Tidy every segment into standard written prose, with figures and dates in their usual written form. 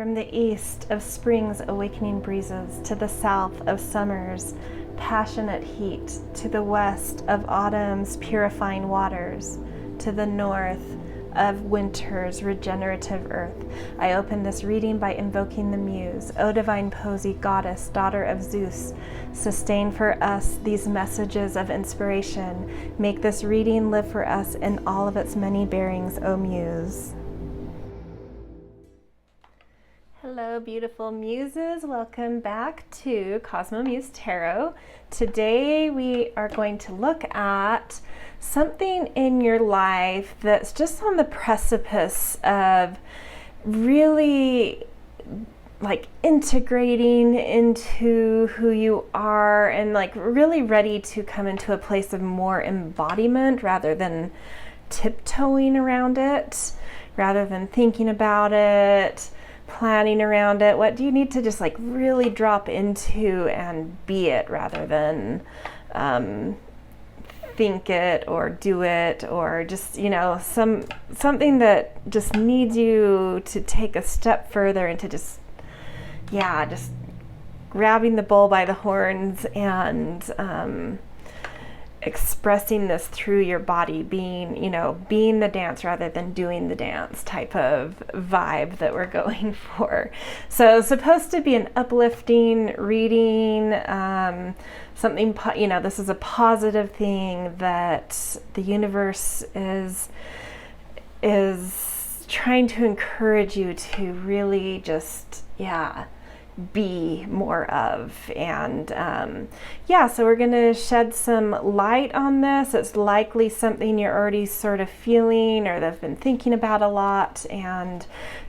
From the east of spring's awakening breezes, to the south of summer's passionate heat, to the west of autumn's purifying waters, to the north of winter's regenerative earth, I open this reading by invoking the Muse. O divine Posy, goddess, daughter of Zeus, sustain for us these messages of inspiration. Make this reading live for us in all of its many bearings, O Muse. Hello, beautiful muses. Welcome back to Cosmo Muse Tarot. Today we are going to look at something in your life that's just on the precipice of really like integrating into who you are and like really ready to come into a place of more embodiment rather than tiptoeing around it, rather than thinking about it, planning around it. What do you need to just like really drop into and be it rather than think it or do it, or just, you know, something that just needs you to take a step further into just grabbing the bull by the horns and expressing this through your body, being the dance rather than doing the dance type of vibe that we're going for. So it's supposed to be an uplifting reading, something, this is a positive thing that the universe is trying to encourage you to really just, be more of. And so we're going to shed some light on this. It's likely something you're already sort of feeling or that have been thinking about a lot, and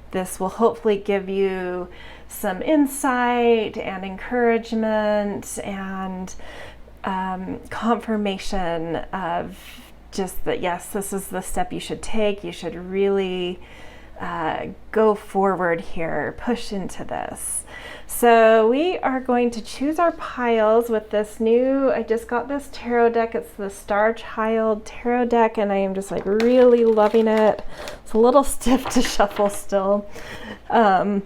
this will hopefully give you some insight and encouragement and confirmation of just that, yes, this is the step you should take. You should really go forward here, push into this. So we are going to choose our piles with this I just got this tarot deck. It's the Star Child tarot deck, and I am just like really loving it. It's a little stiff to shuffle still. But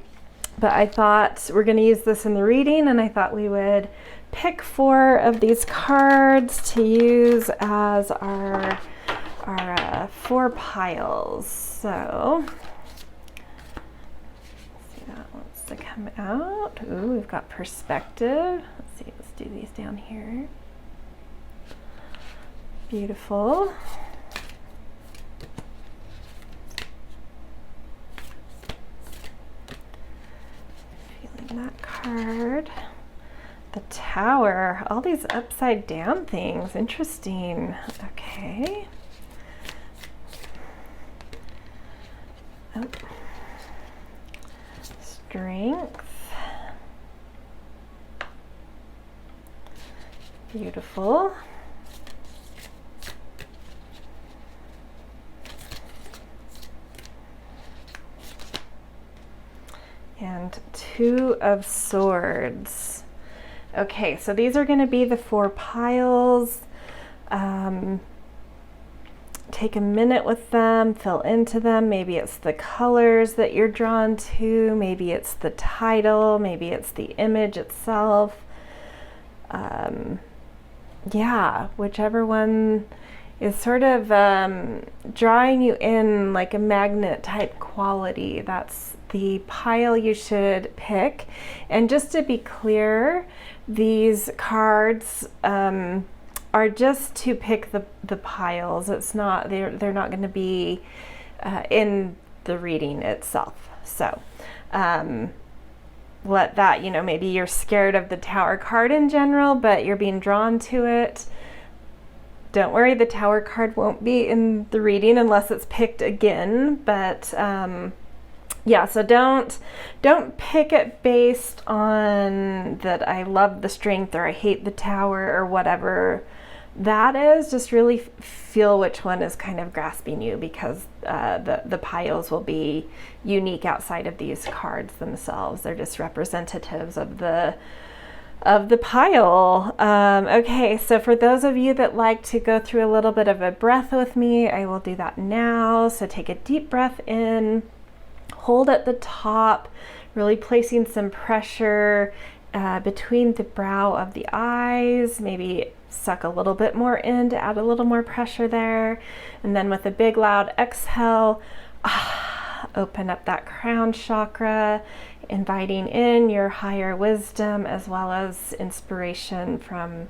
I thought we're going to use this in the reading, and I thought we would pick 4 of these cards to use as our 4 piles. So to come out. Ooh, we've got perspective. Let's see, let's do these down here. Beautiful. Feeling that card. The Tower. All these upside down things. Interesting. Okay. Oh. Strength. Beautiful. And 2 of Swords. Okay, so these are going to be the 4 piles. Take a minute with them, fill into them. Maybe it's the colors that you're drawn to, maybe it's the title, maybe it's the image itself. Whichever one is sort of drawing you in like a magnet type quality, that's the pile you should pick. And just to be clear, these cards are just to pick the piles. It's not, they're not going to be in the reading itself. So let that, maybe you're scared of the Tower card in general, but you're being drawn to it. Don't worry, the Tower card won't be in the reading unless it's picked again. But so don't pick it based on that I love the Strength or I hate the Tower or whatever that is. Just really feel which one is kind of grasping you, because the piles will be unique outside of these cards themselves. They're just representatives of the pile. Okay, so for those of you that like to go through a little bit of a breath with me, I will do that now. So take a deep breath in, hold at the top, really placing some pressure between the brow of the eyes, maybe suck a little bit more in to add a little more pressure there. And then with a big loud exhale, open up that crown chakra, inviting in your higher wisdom as well as inspiration from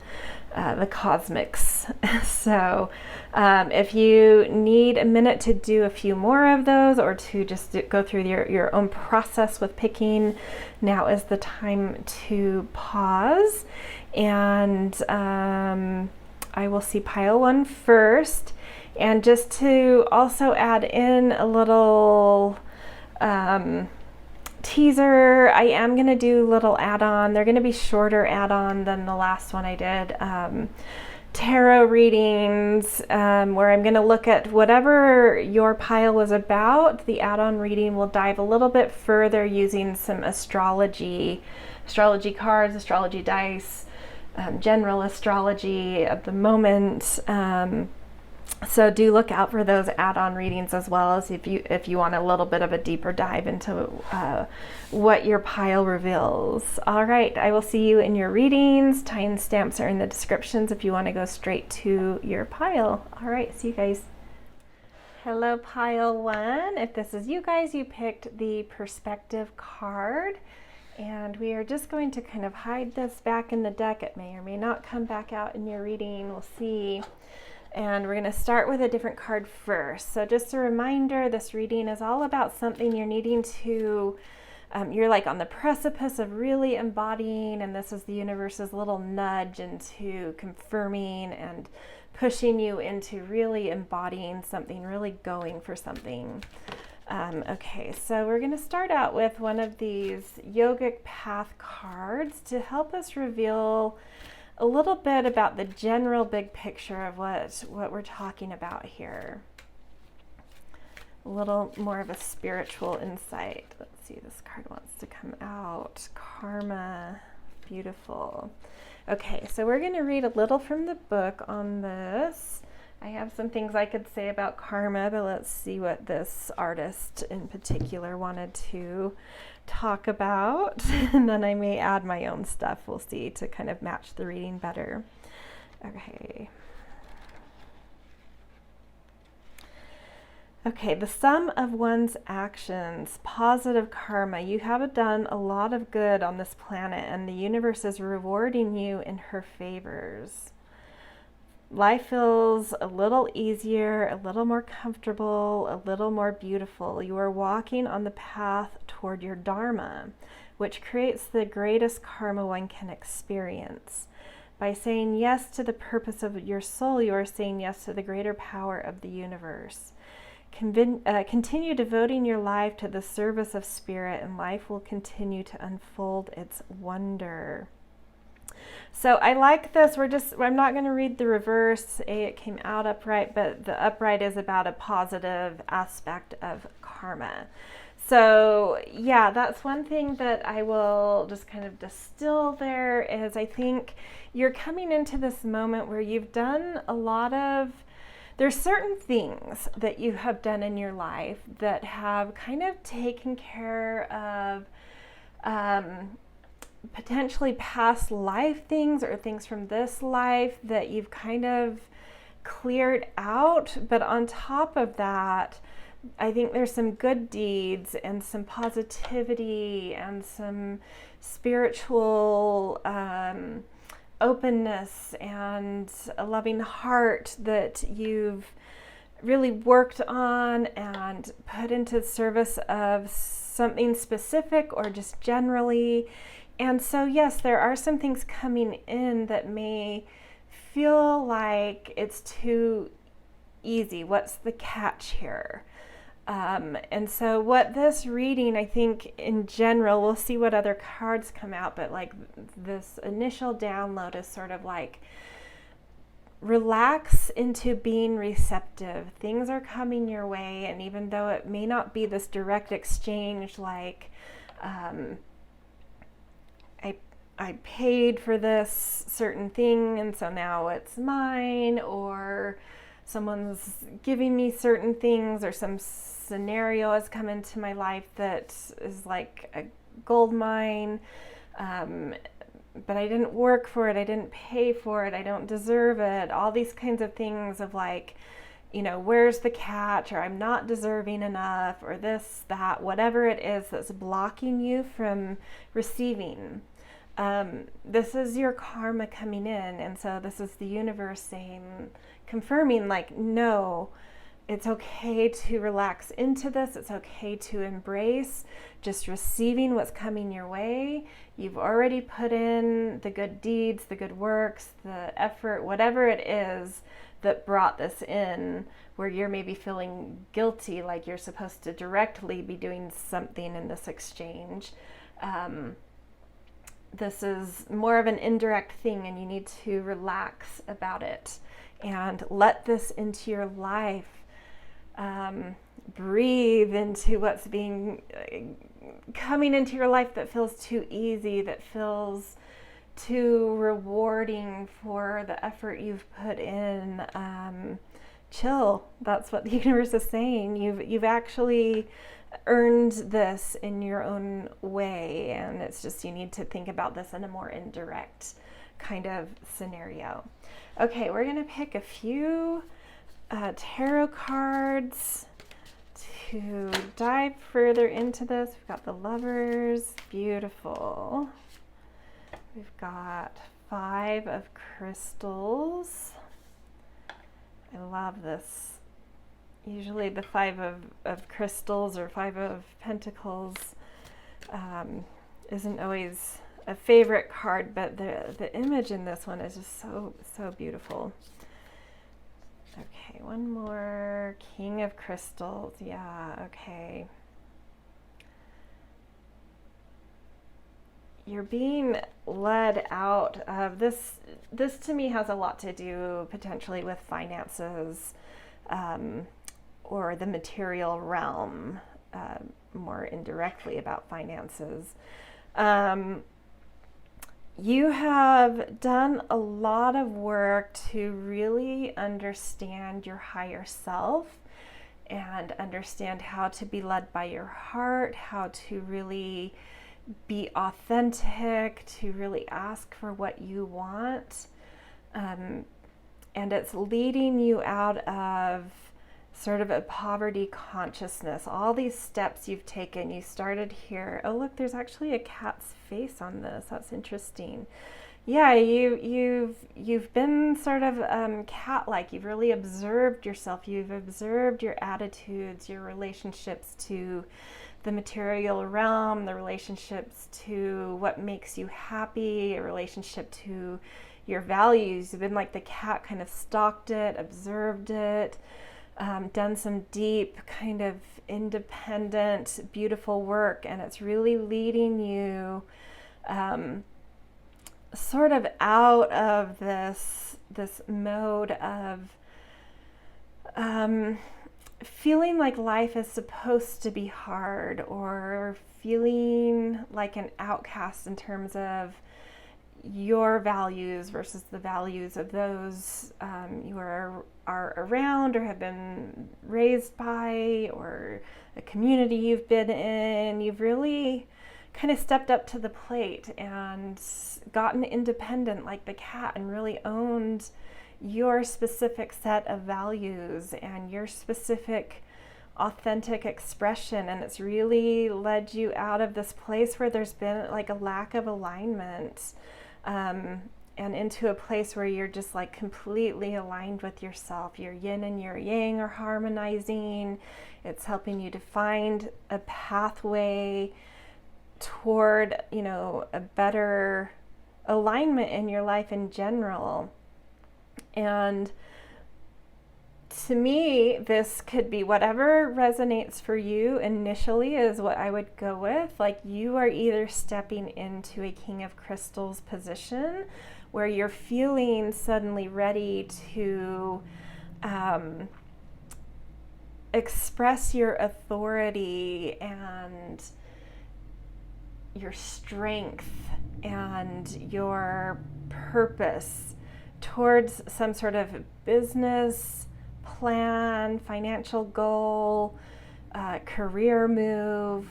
the cosmics. So if you need a minute to do a few more of those, or to just go through your own process with picking, now is the time to pause. And I will see pile 1 first. And just to also add in a little teaser, I am going to do little add-on. They're going to be shorter add-on than the last one I did. Tarot readings, where I'm going to look at whatever your pile was about. The add-on reading will dive a little bit further using some astrology cards, astrology dice, general astrology of the moment. So do look out for those add-on readings, as well as if you want a little bit of a deeper dive into what your pile reveals. All right, I will see you in your readings. Timestamps are in the descriptions if you want to go straight to your pile. All right, see you guys. Hello, pile 1. If this is you guys, you picked the perspective card. And we are just going to kind of hide this back in the deck. It may or may not come back out in your reading. We'll see. And we're going to start with a different card first. So just a reminder, this reading is all about something you're needing to, you're like on the precipice of really embodying, and this is the universe's little nudge into confirming and pushing you into really embodying something, really going for something. Okay, so we're going to start out with one of these Yogic path cards to help us reveal a little bit about the general big picture of what we're talking about here. A little more of a spiritual insight. Let's see, this card wants to come out. Karma, beautiful. Okay, so we're going to read a little from the book on this. I have some things I could say about karma, but let's see what this artist in particular wanted to talk about. And then I may add my own stuff, we'll see, to kind of match the reading better. Okay. Okay, the sum of one's actions, positive karma. You have done a lot of good on this planet, and the universe is rewarding you in her favors. Life feels a little easier, a little more comfortable, a little more beautiful. You are walking on the path toward your dharma, which creates the greatest karma one can experience. By saying yes to the purpose of your soul, you are saying yes to the greater power of the universe. Continue devoting your life to the service of spirit, and life will continue to unfold its wonder. So I like this. I'm not going to read the reverse. It came out upright, but the upright is about a positive aspect of karma. So yeah, that's one thing that I will just kind of distill there is I think you're coming into this moment where you've done a lot of, there's certain things that you have done in your life that have kind of taken care of potentially past life things or things from this life that you've kind of cleared out. But on top of that, I think there's some good deeds and some positivity and some spiritual openness and a loving heart that you've really worked on and put into service of something specific or just generally. And so, yes, there are some things coming in that may feel like it's too easy. What's the catch here? And so what this reading, I think in general, we'll see what other cards come out, but like this initial download is sort of like, relax into being receptive. Things are coming your way, and even though it may not be this direct exchange, like, I paid for this certain thing and so now it's mine, or someone's giving me certain things, or some scenario has come into my life that is like a gold mine, but I didn't work for it, I didn't pay for it, I don't deserve it, all these kinds of things of like, where's the catch, or I'm not deserving enough, or this, that, whatever it is that's blocking you from receiving. This is your karma coming in, and so this is the universe saying, confirming, like, no, it's okay to relax into this. It's okay to embrace just receiving what's coming your way. You've already put in the good deeds, the good works, the effort, whatever it is that brought this in, where you're maybe feeling guilty, like you're supposed to directly be doing something in this exchange. This is more of an indirect thing, and you need to relax about it and let this into your life. Breathe into what's coming into your life that feels too easy, that feels too rewarding for the effort you've put in. Chill. That's what the universe is saying. You've actually earned this in your own way, and it's just, you need to think about this in a more indirect kind of scenario. Okay, we're going to pick a few tarot cards to dive further into this. We've got the Lovers, beautiful. We've got 5 of Crystals. I love this. Usually the 5 of Crystals or 5 of Pentacles isn't always a favorite card, but the image in this one is just so beautiful. Okay, one more. King of Crystals. Yeah, okay. You're being led out of this. This to me has a lot to do potentially with finances, or the material realm, more indirectly about finances. You have done a lot of work to really understand your higher self and understand how to be led by your heart, how to really be authentic, to really ask for what you want. And it's leading you out of sort of a poverty consciousness. All these steps you've taken, you started here. Oh, look, there's actually a cat's face on this. That's interesting. Yeah, you've been sort of cat-like. You've really observed yourself. You've observed your attitudes, your relationships to the material realm, the relationships to what makes you happy, a relationship to your values. You've been like the cat, kind of stalked it, observed it, done some deep kind of independent, beautiful work, and it's really leading you sort of out of this mode of feeling like life is supposed to be hard, or feeling like an outcast in terms of your values versus the values of those you are around or have been raised by, or a community you've been in. You've really kind of stepped up to the plate and gotten independent like the cat, and really owned your specific set of values and your specific authentic expression. And it's really led you out of this place where there's been like a lack of alignment, and into a place where you're just like completely aligned with yourself. Your yin and your yang are harmonizing. It's helping you to find a pathway toward, a better alignment in your life in general. And to me, this could be whatever resonates for you initially is what I would go with. Like, you are either stepping into a King of Crystals position where you're feeling suddenly ready to express your authority and your strength and your purpose towards some sort of business, plan, financial goal, career move.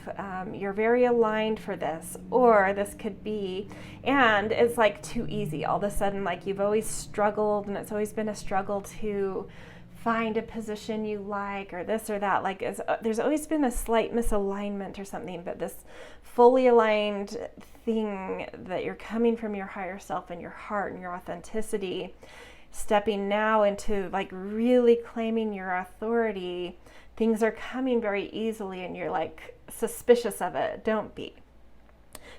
You're very aligned for this. Or this could be, and it's like too easy. All of a sudden, like you've always struggled, and it's always been a struggle to find a position you like, or this or that. Like there's always been a slight misalignment or something, but this fully aligned thing that you're coming from your higher self and your heart and your authenticity, stepping now into like really claiming your authority. Things are coming very easily and you're like suspicious of it. Don't be.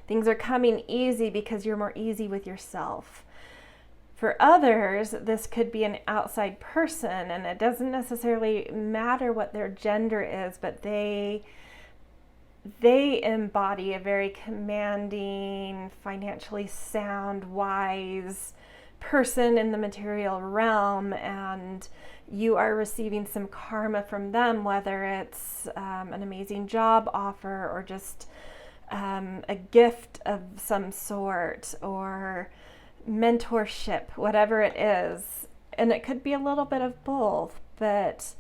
Things are coming easy because you're more easy with yourself. For others, this could be an outside person, and it doesn't necessarily matter what their gender is, but they embody a very commanding, financially sound, wise person in the material realm, and you are receiving some karma from them, whether it's an amazing job offer or just a gift of some sort, or mentorship, whatever it is. And it could be a little bit of both, but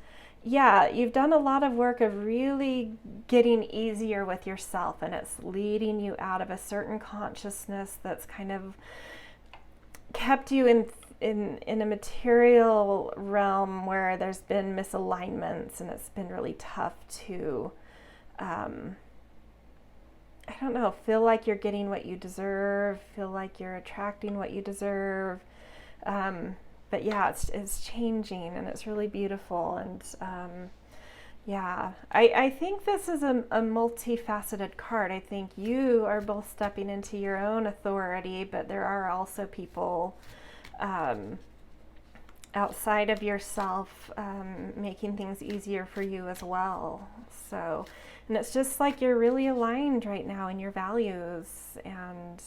yeah, you've done a lot of work of really getting easier with yourself, and it's leading you out of a certain consciousness that's kind of kept you in a material realm where there's been misalignments, and it's been really tough to I don't know, feel like you're getting what you deserve, feel like you're attracting what you deserve. But yeah, it's changing, and it's really beautiful. And yeah, I think this is a multifaceted card. I think you are both stepping into your own authority, but there are also people outside of yourself making things easier for you as well. So, and it's just like you're really aligned right now in your values and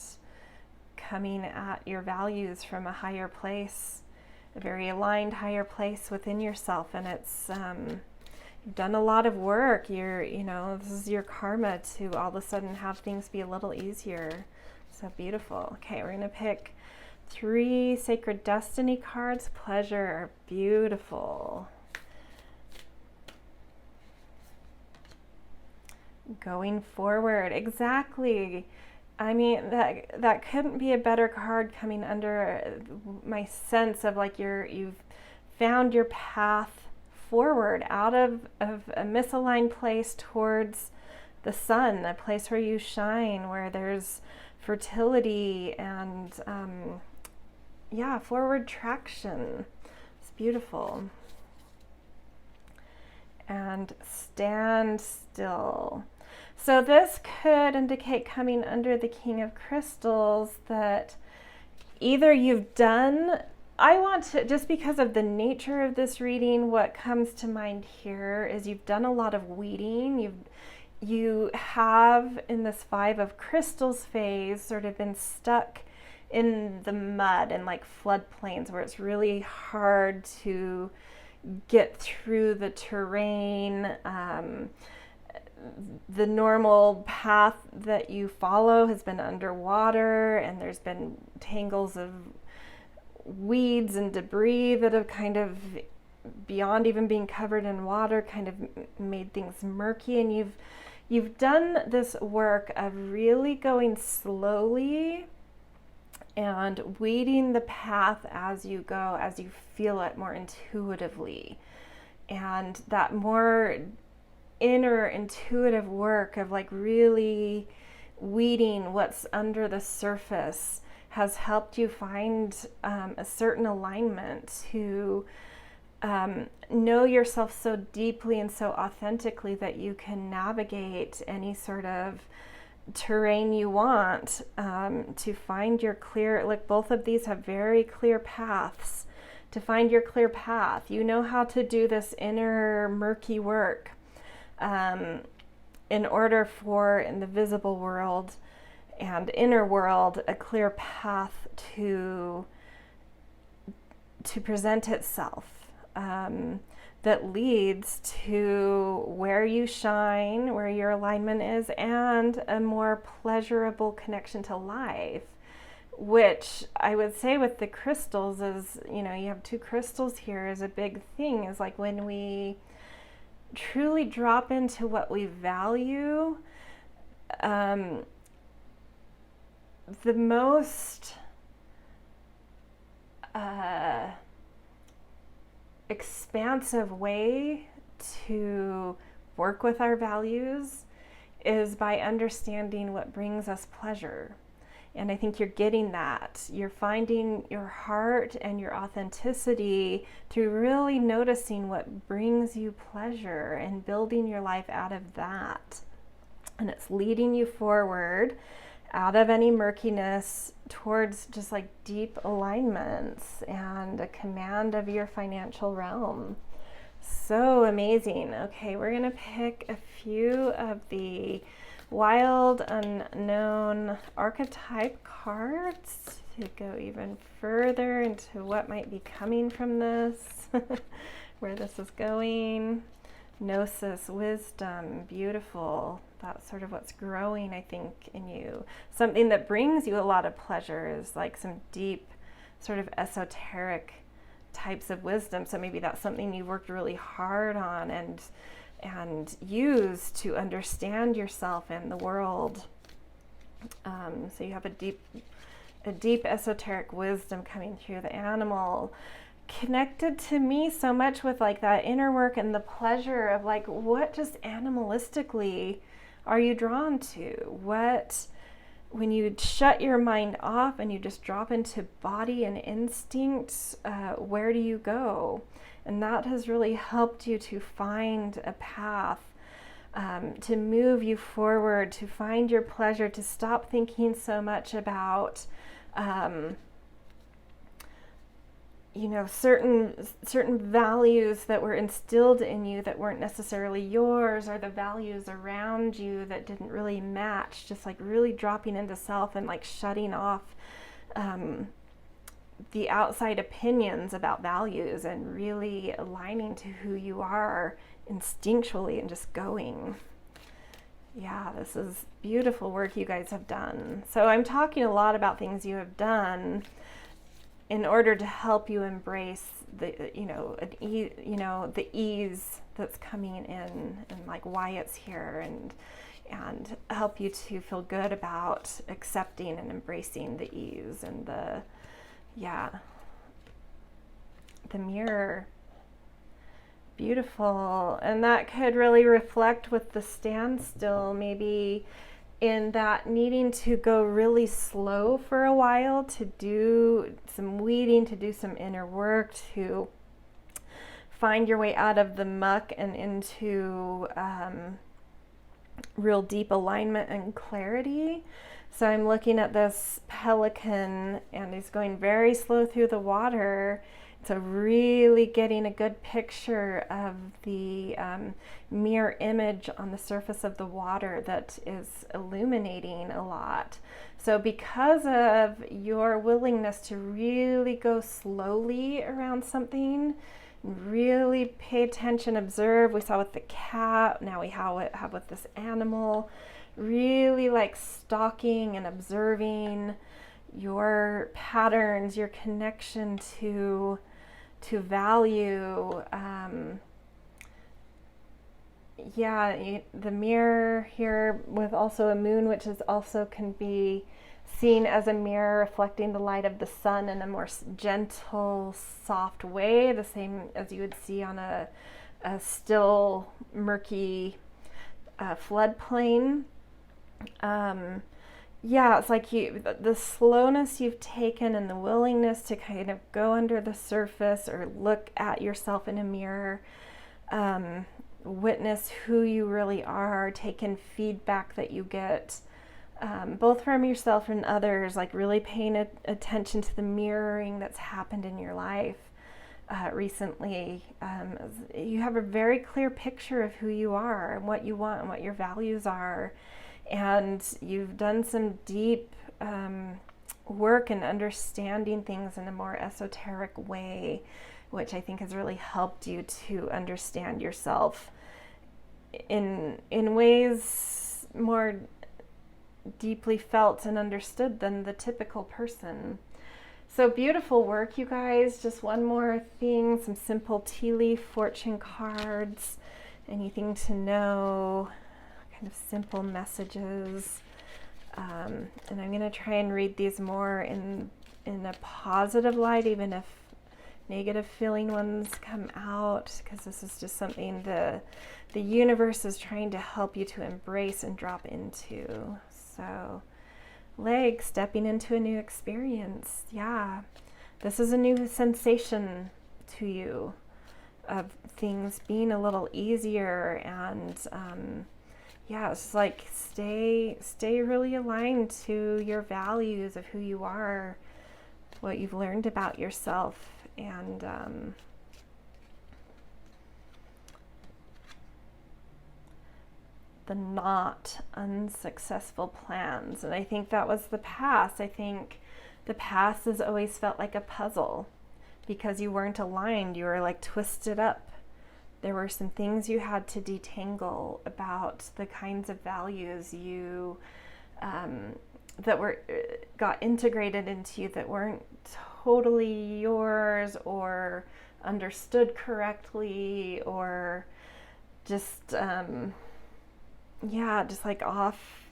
coming at your values from a higher place, a very aligned higher place within yourself. And it's you've done a lot of work. This is your karma to all of a sudden have things be a little easier. So beautiful. Okay, we're gonna pick 3 Sacred Destiny cards. Pleasure, beautiful. Going forward, exactly. I mean, that couldn't be a better card coming under my sense of like you've found your path forward out of a misaligned place towards the sun, a place where you shine, where there's fertility and forward traction. It's beautiful. And stand still. So this could indicate, coming under the King of Crystals, that either you've done, I want to, just because of the nature of this reading, what comes to mind here is you've done a lot of weeding. You have, in this 5 of Crystals phase, sort of been stuck in the mud and like floodplains where it's really hard to get through the terrain. The normal path that you follow has been underwater, and there's been tangles of weeds and debris that have kind of, beyond even being covered in water, kind of made things murky. And you've done this work of really going slowly and weeding the path as you go, as you feel it more intuitively. And that more inner intuitive work of like really weeding what's under the surface has helped you find a certain alignment to know yourself so deeply and so authentically that you can navigate any sort of terrain you want, to find your clear, like both of these have very clear paths. To find your clear path, you know how to do this inner murky work in order for, in the visible world and inner world, a clear path to present itself, that leads to where you shine, where your alignment is, and a more pleasurable connection to life, which I would say with the crystals is, you have two crystals here is a big thing, is like when we truly drop into what we value, the most expansive way to work with our values is by understanding what brings us pleasure. And I think you're getting that. You're finding your heart and your authenticity through really noticing what brings you pleasure and building your life out of that. And it's leading you forward out of any murkiness towards just like deep alignments and a command of your financial realm. So amazing. Okay, we're going to pick a few of the wild unknown archetype cards to go even further into what might be coming from this, where this is going. Gnosis, wisdom, beautiful. That's sort of what's growing, I think, in you. Something that brings you a lot of pleasure is like some deep, sort of esoteric types of wisdom. So maybe that's something you worked really hard on and use to understand yourself and the world. So you have a deep esoteric wisdom coming through. The animal connected to me so much with like that inner work and the pleasure of like, what just animalistically are you drawn to? What, when you shut your mind off and you just drop into body and instinct, where do you go? And that has really helped you to find a path, to move you forward, to find your pleasure, to stop thinking so much about certain values that were instilled in you that weren't necessarily yours, or the values around you that didn't really match. Just like really dropping into self and like shutting off the outside opinions about values and really aligning to who you are instinctually and just going. Yeah, this is beautiful work you guys have done. So I'm talking a lot about things you have done in order to help you embrace the ease that's coming in, and like why it's here, and help you to feel good about accepting and embracing the ease and the mirror. Beautiful. And that could really reflect with the standstill, maybe in that needing to go really slow for a while, to do some weeding, to do some inner work, to find your way out of the muck and into real deep alignment and clarity. So I'm looking at this pelican and he's going very slow through the water. So really getting a good picture of the mirror image on the surface of the water that is illuminating a lot. So because of your willingness to really go slowly around something, really pay attention, observe. We saw with the cat, now we have with this animal, really like stalking and observing your patterns, your connection to value. The mirror here with also a moon, which is also can be seen as a mirror reflecting the light of the sun in a more gentle, soft way, the same as you would see on a still, murky floodplain. It's like the slowness you've taken and the willingness to kind of go under the surface or look at yourself in a mirror, witness who you really are, take in feedback that you get, both from yourself and others, like really paying attention to the mirroring that's happened in your life recently. You have a very clear picture of who you are and what you want and what your values are. And you've done some deep work in understanding things in a more esoteric way, which I think has really helped you to understand yourself in ways more deeply felt and understood than the typical person. So beautiful work, you guys. Just one more thing, some simple tea leaf fortune cards. Anything to know, kind of simple messages. And I'm going to try and read these more in a positive light, even if negative feeling ones come out, because this is just something the universe is trying to help you to embrace and drop into. So, leg, stepping into a new experience. Yeah, this is a new sensation to you of things being a little easier, and yeah, it's like stay really aligned to your values of who you are, what you've learned about yourself, and the not unsuccessful plans. And I think that was the past. I think the past has always felt like a puzzle because you weren't aligned. You were like twisted up. There were some things you had to detangle about the kinds of values you that were got integrated into you that weren't totally yours or understood correctly, or just just like off.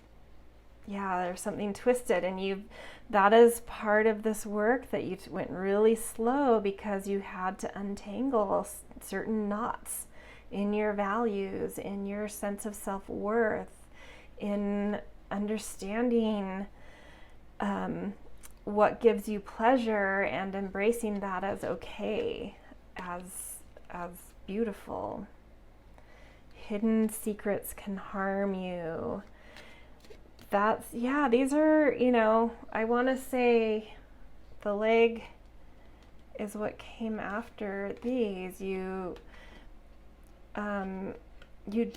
Yeah, there's something twisted, and that is part of this work, that you went really slow because you had to untangle certain knots in your values, in your sense of self-worth, in understanding what gives you pleasure and embracing that as okay, as beautiful. Hidden secrets can harm you. These are, I want to say the leg is what came after these. You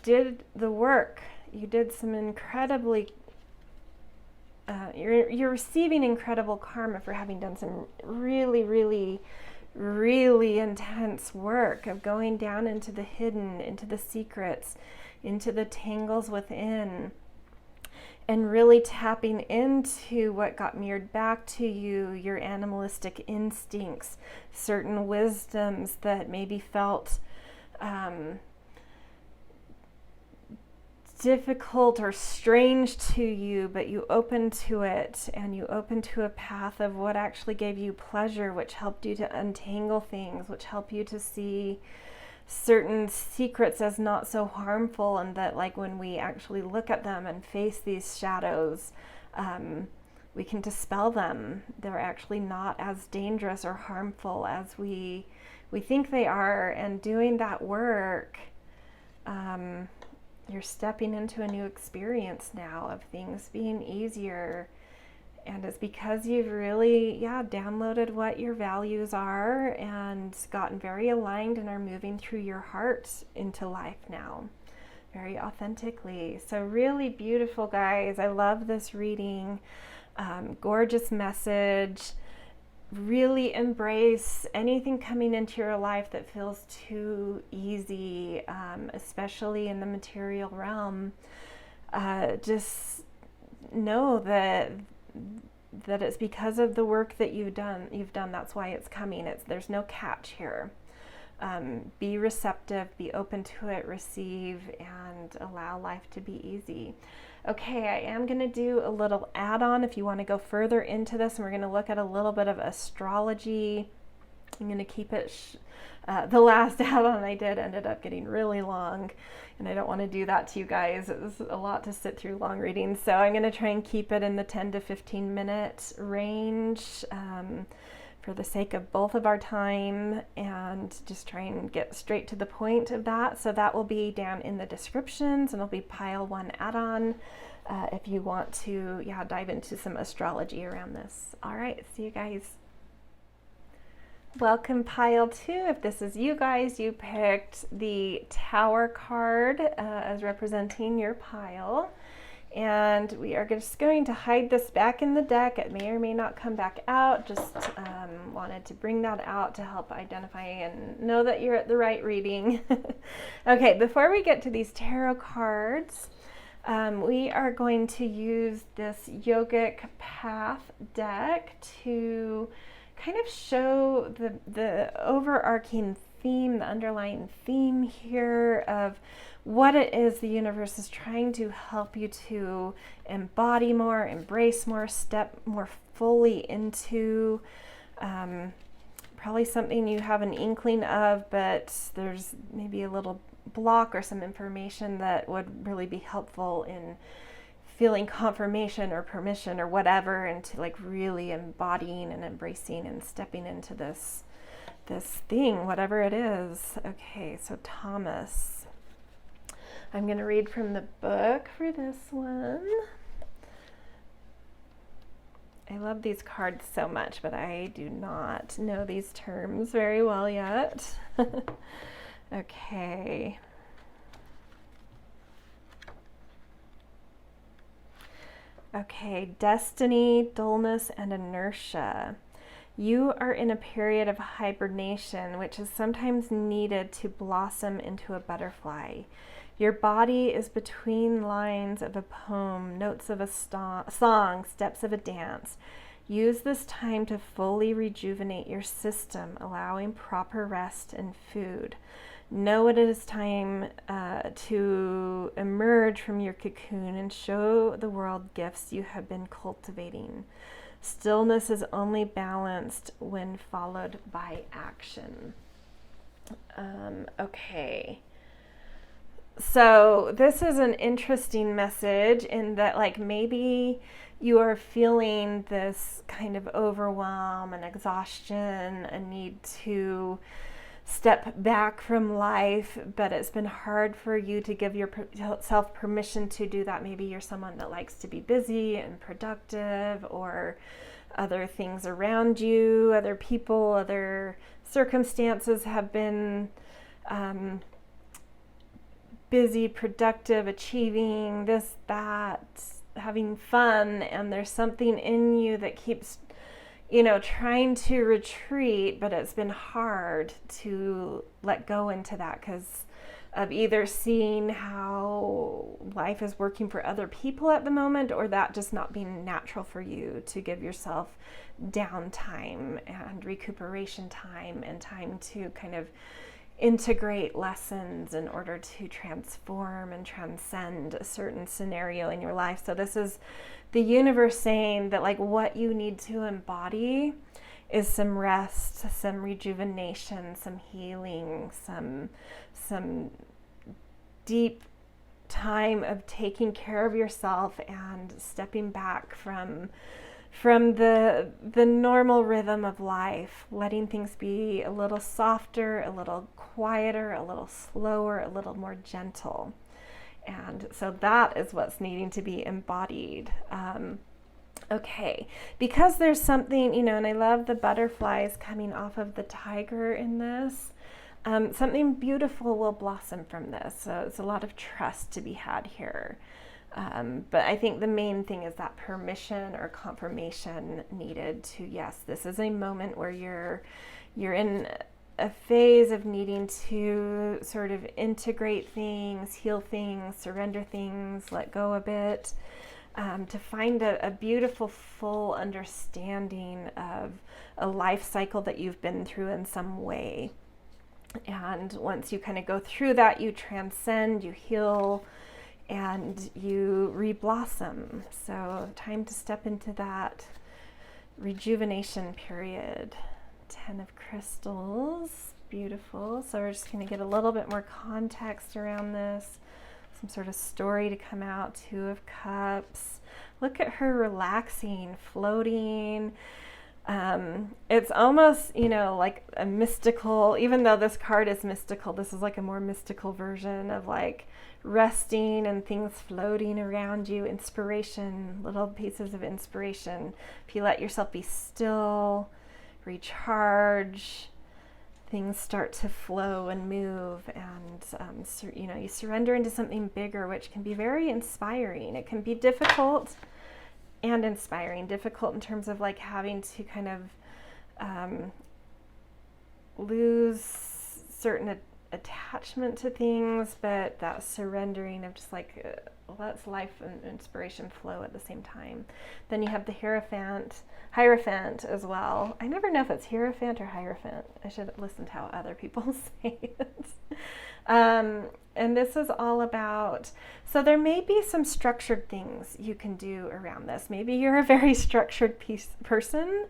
did the work. You did some incredibly, you're receiving incredible karma for having done some really, really, really intense work of going down into the hidden, into the secrets, into the tangles within, and really tapping into what got mirrored back to you, your animalistic instincts, certain wisdoms that maybe felt difficult or strange to you, but you opened to it, and you opened to a path of what actually gave you pleasure, which helped you to untangle things, which helped you to see certain secrets as not so harmful, and that like when we actually look at them and face these shadows, we can dispel them. They're actually not as dangerous or harmful as we think they are. And doing that work, you're stepping into a new experience now of things being easier. And it's because you've really, downloaded what your values are and gotten very aligned and are moving through your heart into life now, very authentically. So really beautiful, guys. I love this reading. Gorgeous message. Really embrace anything coming into your life that feels too easy, especially in the material realm. Just know that it's because of the work that you've done. That's why it's coming. There's no catch here. Be receptive, be open to it, receive, and allow life to be easy. Okay, I am going to do a little add-on if you want to go further into this, and we're going to look at a little bit of astrology. I'm going to keep it, the last add-on I did ended up getting really long, and I don't want to do that to you guys. It was a lot to sit through long readings, so I'm going to try and keep it in the 10 to 15 minute range for the sake of both of our time, and just try and get straight to the point of that. So that will be down in the descriptions, and it'll be pile 1 add-on if you want to dive into some astrology around this. All right, see you guys. Welcome pile 2. If this is you guys, you picked the Tower card as representing your pile. And we are just going to hide this back in the deck. It may or may not come back out. Just wanted to bring that out to help identify and know that you're at the right reading. Okay, before we get to these tarot cards, We are going to use this Yogic Path deck to kind of show the overarching theme, the underlying theme here of what it is the universe is trying to help you to embody more, embrace more, step more fully into. Probably something you have an inkling of, but there's maybe a little block or some information that would really be helpful in feeling confirmation or permission or whatever, into like really embodying and embracing and stepping into this thing, whatever it is. Okay, so Thomas. I'm going to read from the book for this one. I love these cards so much, but I do not know these terms very well yet. Okay. Okay, destiny, dullness, and inertia. You are in a period of hibernation, which is sometimes needed to blossom into a butterfly. Your body is between lines of a poem, notes of a song, steps of a dance. Use this time to fully rejuvenate your system, allowing proper rest and food. Know it is time to emerge from your cocoon and show the world gifts you have been cultivating. Stillness is only balanced when followed by action. Okay. So this is an interesting message in that, like, maybe you are feeling this kind of overwhelm and exhaustion, a need to step back from life, but it's been hard for you to give yourself permission to do that. Maybe you're someone that likes to be busy and productive, or other things around you, other people, other circumstances have been busy, productive, achieving this, that, having fun, and there's something in you that keeps, trying to retreat, but it's been hard to let go into that because of either seeing how life is working for other people at the moment, or that just not being natural for you to give yourself downtime and recuperation time and time to kind of integrate lessons in order to transform and transcend a certain scenario in your life. So this is the universe saying that, like, what you need to embody is some rest, some rejuvenation, some healing, some deep time of taking care of yourself and stepping back from the normal rhythm of life, letting things be a little softer, a little quieter, a little slower, a little more gentle. And so that is what's needing to be embodied. Okay, because there's something, and I love the butterflies coming off of the tiger in this. Something beautiful will blossom from this. So it's a lot of trust to be had here. But I think the main thing is that permission or confirmation needed to, yes, this is a moment where you're in a phase of needing to sort of integrate things, heal things, surrender things, let go a bit, to find a beautiful, full understanding of a life cycle that you've been through in some way. And once you kind of go through that, you transcend, you heal, and you reblossom. So time to step into that rejuvenation period. 10 of crystals, beautiful. So we're just going to get a little bit more context around this, some sort of story to come out. 2 of cups. Look at her relaxing, floating. It's almost, like a mystical, even though this card is mystical, this is like a more mystical version of like resting and things floating around you, inspiration, little pieces of inspiration. If you let yourself be still, recharge, things start to flow and move, and you surrender into something bigger, which can be very inspiring. It can be difficult and inspiring. Difficult in terms of like having to kind of lose certain attachment to things, but that surrendering of just like lets life and inspiration flow at the same time. Then you have the Hierophant as well. I never know if it's Hierophant or Hierophant. I should listen to how other people say it. And this is all about, so there may be some structured things you can do around this. Maybe you're a very structured person,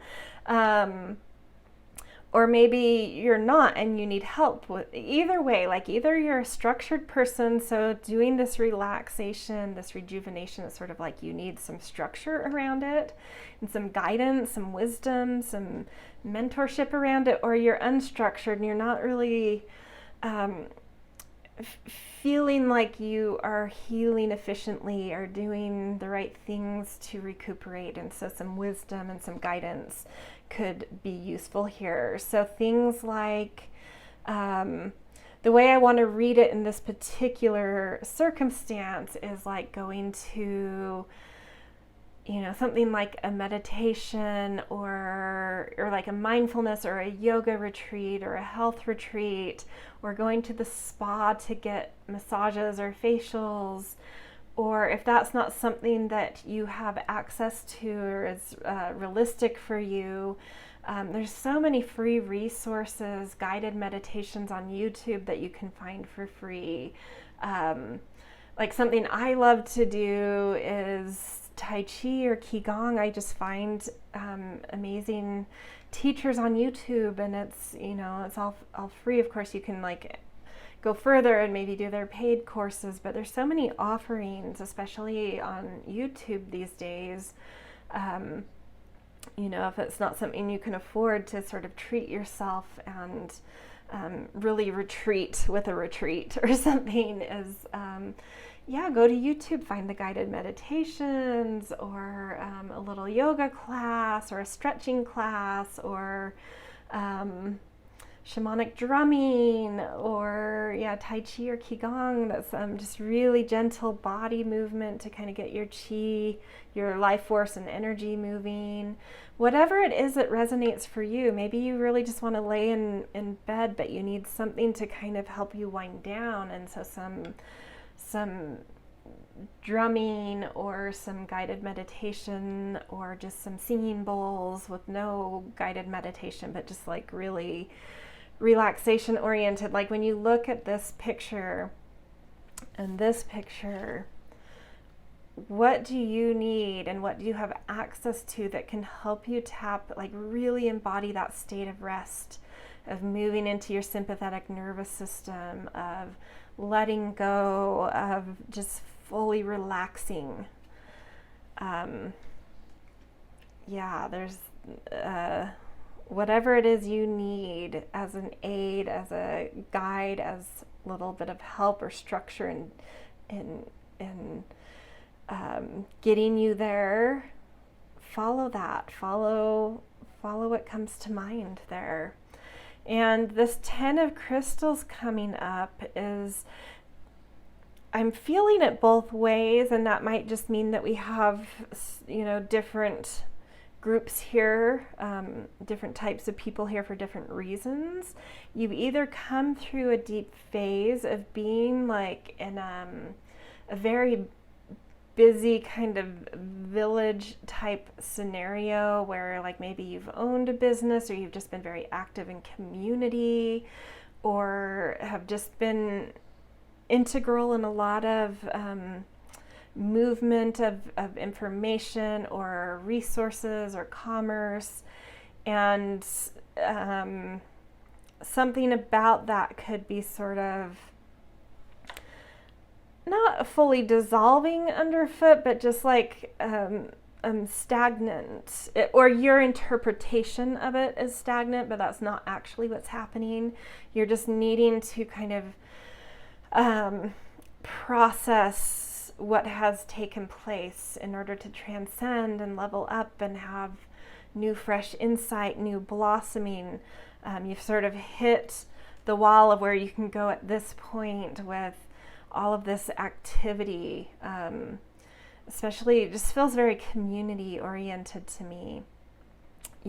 or maybe you're not and you need help with either way. Like either you're a structured person, so doing this relaxation, this rejuvenation is sort of like you need some structure around it and some guidance, some wisdom, some mentorship around it, or you're unstructured and you're not really feeling like you are healing efficiently or doing the right things to recuperate. And so some wisdom and some guidance could be useful here. So things like the way I want to read it in this particular circumstance is like going to, you know, something like a meditation or like a mindfulness or a yoga retreat or a health retreat, or going to the spa to get massages or facials. Or if that's not something that you have access to or is realistic for you, there's so many free resources, guided meditations on YouTube that you can find for free. Like something I love to do is Tai Chi or Qigong. I just find amazing teachers on YouTube, and it's, you know, it's all free. Of course, you can like go further and maybe do their paid courses, but there's so many offerings, especially on YouTube these days. You know, if it's not something you can afford to sort of treat yourself and really retreat with a retreat or something, is go to YouTube, find the guided meditations or a little yoga class or a stretching class or shamanic drumming or Tai Chi or Qigong. That's just really gentle body movement to kind of get your chi, your life force and energy moving. Whatever it is that resonates for you. Maybe you really just want to lay in bed, but you need something to kind of help you wind down, and so some drumming or some guided meditation or just some singing bowls with no guided meditation, but just like really relaxation oriented. Like when you look at this picture and this picture, what do you need and what do you have access to that can help you tap, like really embody that state of rest, of moving into your sympathetic nervous system, of letting go, of just fully relaxing. There's whatever it is you need as an aid, as a guide, as a little bit of help or structure in getting you there. Follow that. Follow what comes to mind there. And this 10 of crystals coming up is, I'm feeling it both ways, and that might just mean that we have, you know, different groups here, different types of people here for different reasons. You've either come through a deep phase of being like in a very busy kind of village type scenario where like maybe you've owned a business or you've just been very active in community or have just been integral in a lot of movement of information or resources or commerce, and something about that could be sort of not fully dissolving underfoot, but just like stagnant, or your interpretation of it is stagnant, but that's not actually what's happening. You're just needing to kind of process what has taken place in order to transcend and level up and have new fresh insight, new blossoming. You've sort of hit the wall of where you can go at this point with all of this activity. Especially, it just feels very community oriented to me.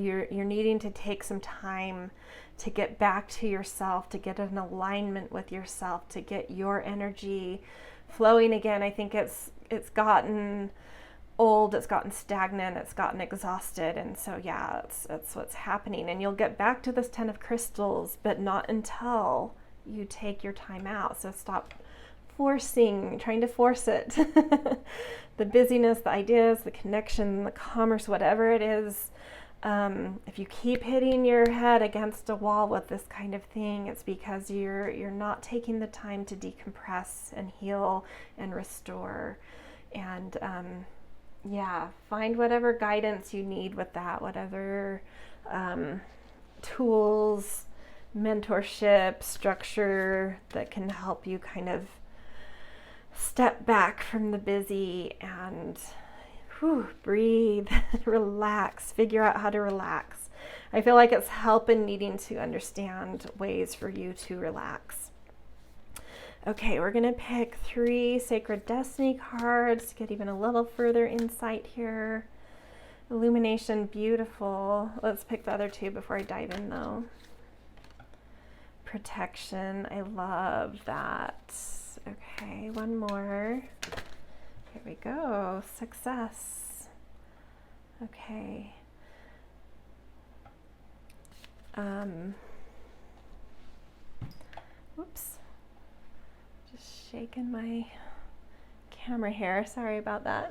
You're needing to take some time to get back to yourself, to get in alignment with yourself, to get your energy flowing again. I think it's gotten old, it's gotten stagnant, it's gotten exhausted, and so yeah, that's what's happening. And you'll get back to this 10 of crystals, but not until you take your time out. So stop trying to force it. The busyness, the ideas, the connection, the commerce, whatever it is. If you keep hitting your head against a wall with this kind of thing, it's because you're not taking the time to decompress and heal and restore. And find whatever guidance you need with that, whatever tools, mentorship, structure that can help you kind of step back from the busy and breathe, relax, figure out how to relax. I feel like it's helping needing to understand ways for you to relax. Okay, we're going to pick 3 Sacred Destiny cards to get even a little further insight here. Illumination, beautiful. Let's pick the other 2 before I dive in though. Protection, I love that. Okay, one more. Here we go. Success. Okay. Whoops. Just shaking my camera here. Sorry about that.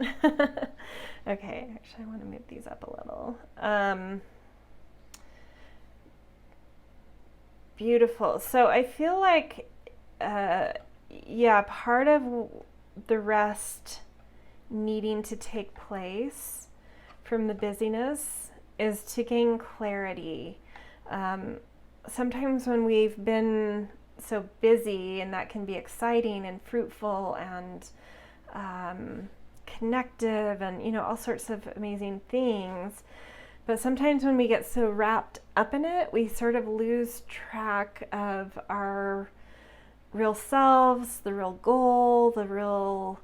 Okay, actually I want to move these up a little. Beautiful. So I feel like, part of the rest needing to take place from the busyness is to gain clarity. Sometimes when we've been so busy, and that can be exciting and fruitful and connective and all sorts of amazing things, but sometimes when we get so wrapped up in it, we sort of lose track of our real selves, the real goal, the real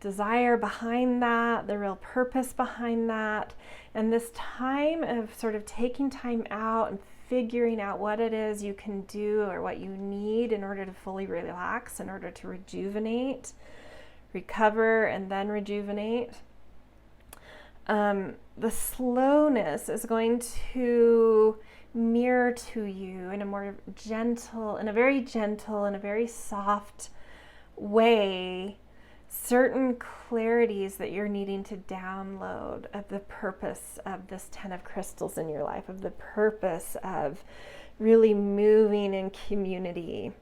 desire behind that, the real purpose behind that. And this time of sort of taking time out and figuring out what it is you can do or what you need in order to fully relax, in order to rejuvenate, recover, and then rejuvenate. The slowness is going to mirror to you in a more gentle, in a very gentle and a very soft way, certain clarities that you're needing to download of the purpose of this 10 of crystals in your life, of the purpose of really moving in community.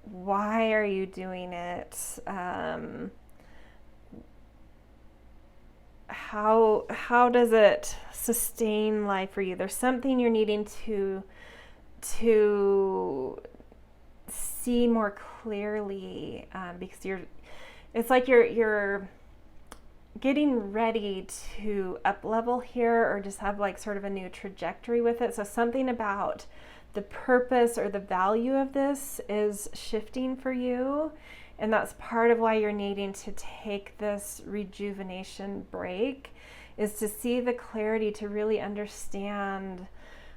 Why are you doing it? How does it sustain life for you? There's something you're needing to see more clearly, because it's like you're getting ready to up level here, or just have like sort of a new trajectory with it. So something about the purpose or the value of this is shifting for you. And that's part of why you're needing to take this rejuvenation break, is to see the clarity, to really understand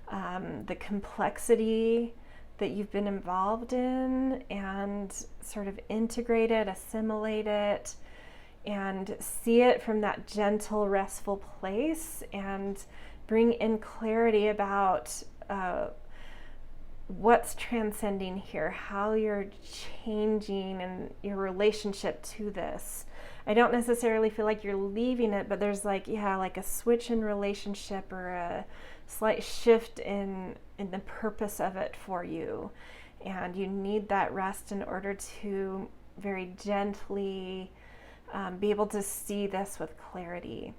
the complexity that you've been involved in, and sort of integrate it, assimilate it, and see it from that gentle, restful place, and bring in clarity about what's transcending here, how you're changing in your relationship to this. I don't necessarily feel like you're leaving it, but there's like a switch in relationship, or a slight shift in the purpose of it for you. And you need that rest in order to very gently be able to see this with clarity.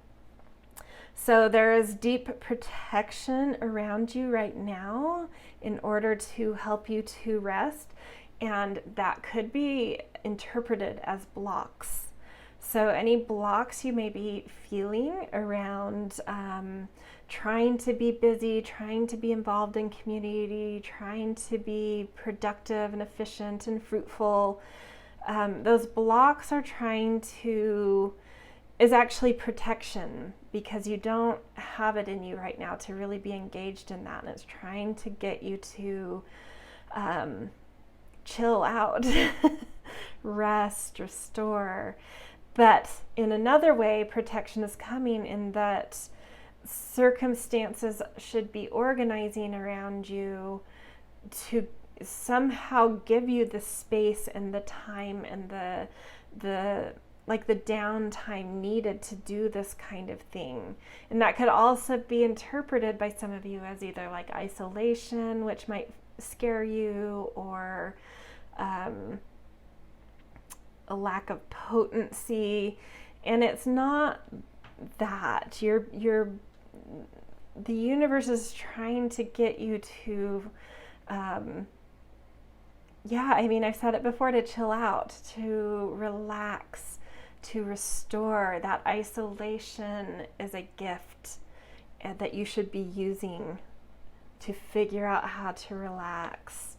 So there is deep protection around you right now in order to help you to rest, and that could be interpreted as blocks. So any blocks you may be feeling around trying to be busy, trying to be involved in community, trying to be productive and efficient and fruitful, those blocks are trying to is actually protection, because you don't have it in you right now to really be engaged in that, and it's trying to get you to chill out, rest, restore. But in another way, protection is coming in that circumstances should be organizing around you to somehow give you the space and the time and the downtime needed to do this kind of thing. And that could also be interpreted by some of you as either like isolation, which might scare you, or a lack of potency. And it's not that. The universe is trying to get you to I've said it before, to chill out, to relax, to restore. That isolation is a gift that you should be using to figure out how to relax.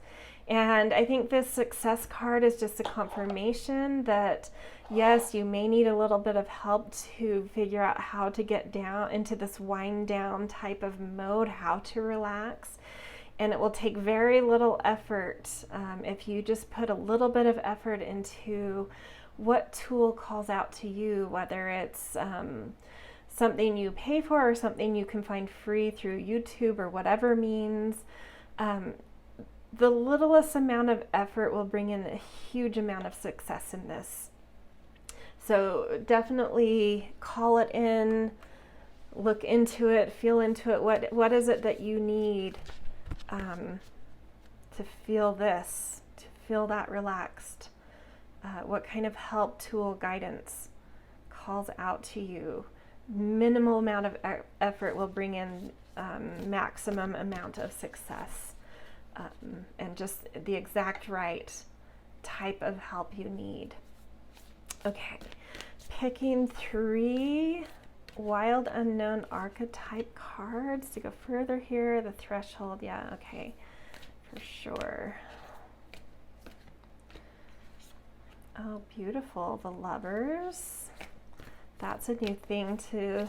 And I think this success card is just a confirmation that, yes, you may need a little bit of help to figure out how to get down into this wind down type of mode, how to relax. And it will take very little effort if you just put a little bit of effort into what tool calls out to you, whether it's something you pay for or something you can find free through YouTube or whatever means. The littlest amount of effort will bring in a huge amount of success in this. So definitely call it in, look into it, feel into it. What is it that you need to feel this, to feel that relaxed? What kind of help, tool, guidance calls out to you? Minimal amount of effort will bring in maximum amount of success, and just the exact right type of help you need. Okay, picking 3 wild unknown archetype cards to go further here. The threshold, yeah, okay, for sure. Oh, beautiful. The Lovers. That's a new thing to,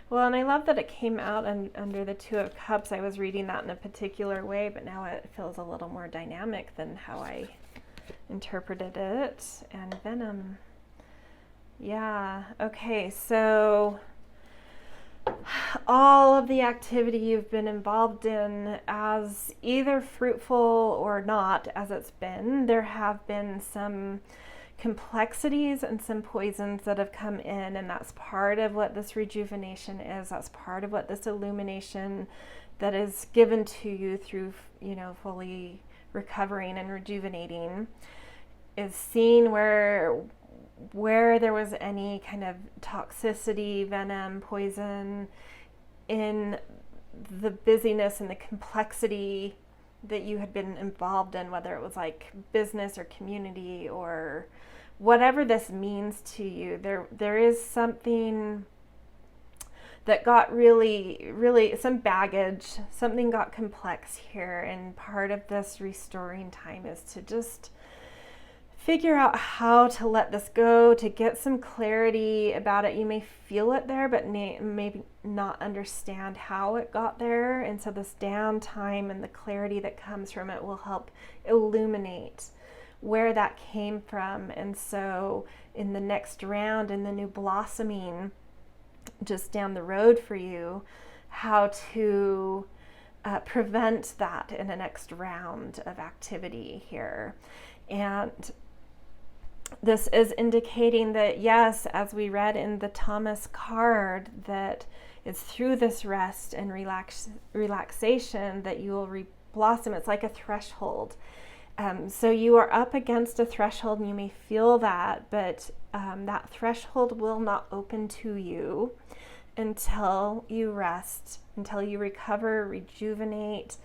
well, and I love that it came out under the 2 of Cups. I was reading that in a particular way, but now it feels a little more dynamic than how I interpreted it. And Venom. Yeah, okay, so all of the activity you've been involved in, as either fruitful or not as it's been, there have been some complexities and some poisons that have come in, and that's part of what this rejuvenation is. That's part of what this illumination that is given to you through, fully recovering and rejuvenating, is seeing where there was any kind of toxicity, venom, poison in the busyness and the complexity that you had been involved in, whether it was like business or community or whatever this means to you. There is something that got really some baggage, something got complex here, and part of this restoring time is to just figure out how to let this go, to get some clarity about it. You may feel it there, but maybe not understand how it got there. And so this downtime and the clarity that comes from it will help illuminate where that came from. And so in the next round, in the new blossoming just down the road for you, how to prevent that in the next round of activity here. And this is indicating that, yes, as we read in the Thomas card, that it's through this rest and relaxation that you will blossom. It's like a threshold. So you are up against a threshold, and you may feel that, but that threshold will not open to you until you rest, until you recover, rejuvenate,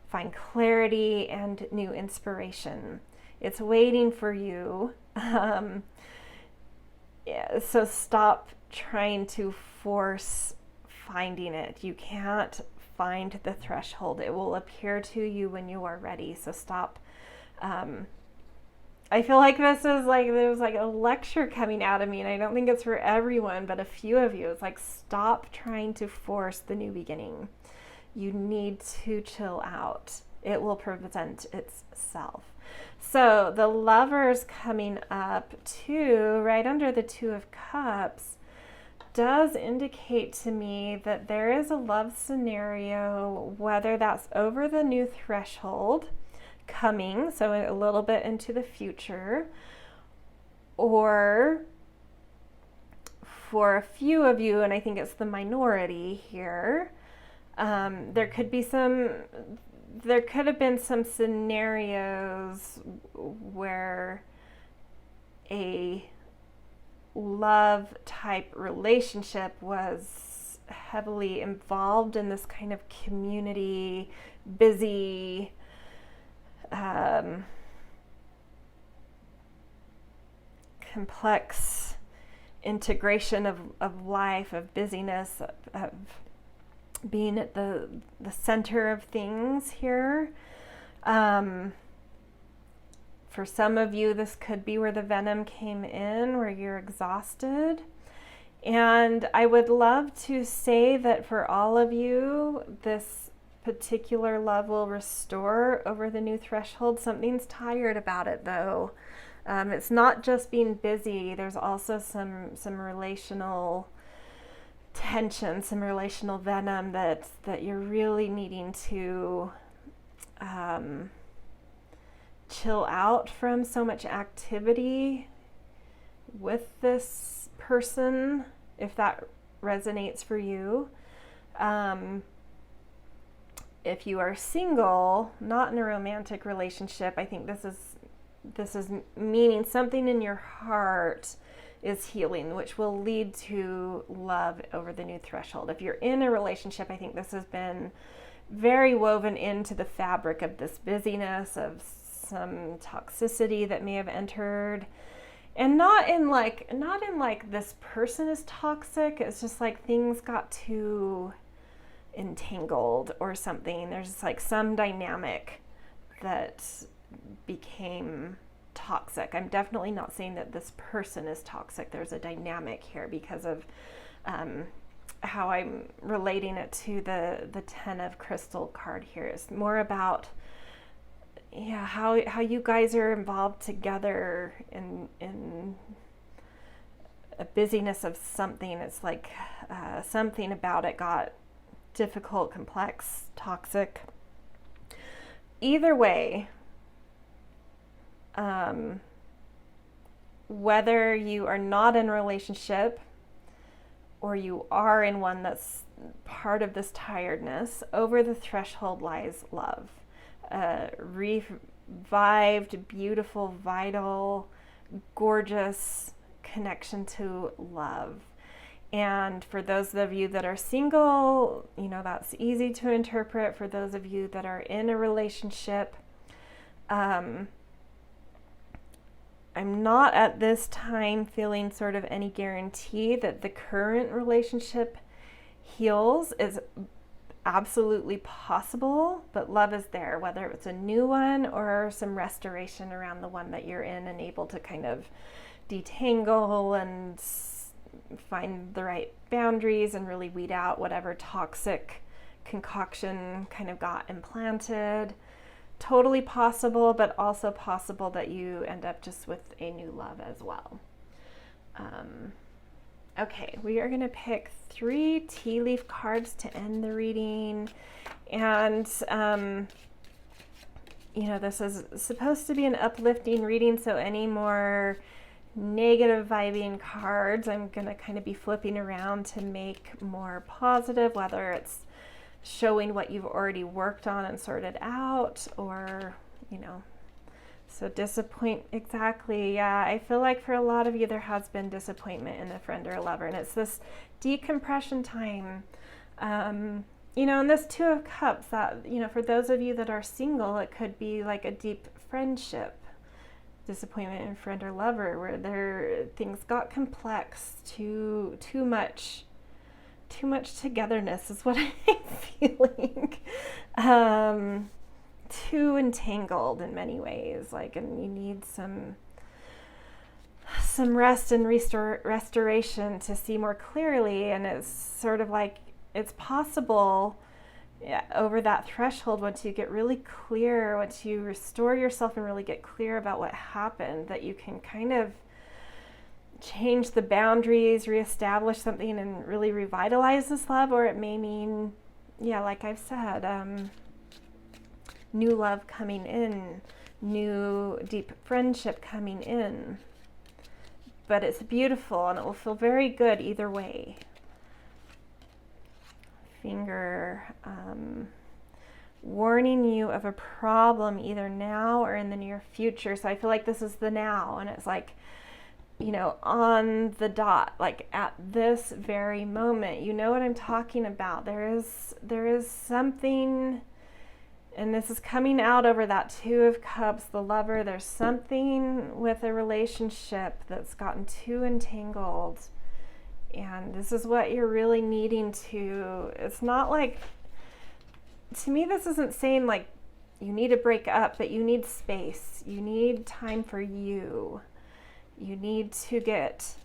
find clarity and new inspiration. It's waiting for you. So stop trying to force finding it. You can't find the threshold. It will appear to you when you are ready. So stop I feel like this is like, there's like a lecture coming out of me, and I don't think it's for everyone, but a few of you. It's like, stop trying to force the new beginning. You need to chill out. It will present itself. So the Lovers coming up too, right under the Two of Cups, does indicate to me that there is a love scenario, whether that's over the new threshold coming, so a little bit into the future, or for a few of you, and I think it's the minority here, there could have been some scenarios where a love type relationship was heavily involved in this kind of community, busy, complex integration of life, of busyness, of being at the center of things here. For some of you, this could be where the venom came in, where you're exhausted. And I would love to say that for all of you, this particular love will restore over the new threshold. Something's tired about it, though. It's not just being busy. There's also some relational tension, some relational venom that you're really needing to chill out from so much activity with this person, if that resonates for you. If you are single, not in a romantic relationship, I think this is meaning something in your heart is healing, which will lead to love over the new threshold. If you're in a relationship, I think this has been very woven into the fabric of this busyness, of some toxicity that may have entered, and not in like this person is toxic. It's just like things got too entangled or something. There's just like some dynamic that became toxic. I'm definitely not saying that this person is toxic. There's a dynamic here because of how I'm relating it to the 10 of Crystal card here. It's more about how you guys are involved together in a busyness of something. It's like something about it got difficult, complex, toxic. Either way, whether you are not in a relationship or you are in one that's part of this tiredness, over the threshold lies love. Revived, beautiful, vital, gorgeous connection to love. And for those of you that are single, that's easy to interpret. For those of you that are in a relationship, I'm not at this time feeling sort of any guarantee that the current relationship heals. Is absolutely possible, but love is there, whether it's a new one or some restoration around the one that you're in, and able to kind of detangle and find the right boundaries and really weed out whatever toxic concoction kind of got implanted. Totally possible, but also possible that you end up just with a new love as well. Okay, we are going to pick 3 tea leaf cards to end the reading. And, this is supposed to be an uplifting reading, so any more negative vibing cards, I'm going to kind of be flipping around to make more positive, whether it's showing what you've already worked on and sorted out, or, so exactly. Yeah, I feel like for a lot of you, there has been disappointment in a friend or a lover, and it's this decompression time. And this 2 of Cups, that, for those of you that are single, it could be like a deep friendship, disappointment in friend or lover, where things got complex, too much togetherness is what I'm feeling. too entangled in many ways, like, and you need some rest and restoration to see more clearly. And it's sort of like it's possible, yeah, over that threshold, once you get really clear, once you restore yourself and really get clear about what happened, that you can kind of change the boundaries, reestablish something, and really revitalize this love. Or it may mean, yeah, like I've said, new love coming in, new deep friendship coming in. But it's beautiful, and it will feel very good either way. Finger warning you of a problem either now or in the near future. So I feel like this is the now, and it's like, you know, on the dot, like at this very moment. You know what I'm talking about. There is something, and this is coming out over that Two of Cups, the Lover. There's something with a relationship that's gotten too entangled. And this is what you're really needing to, it's not like, to me, this isn't saying like you need to break up, but you need space. You need time for you. You need to get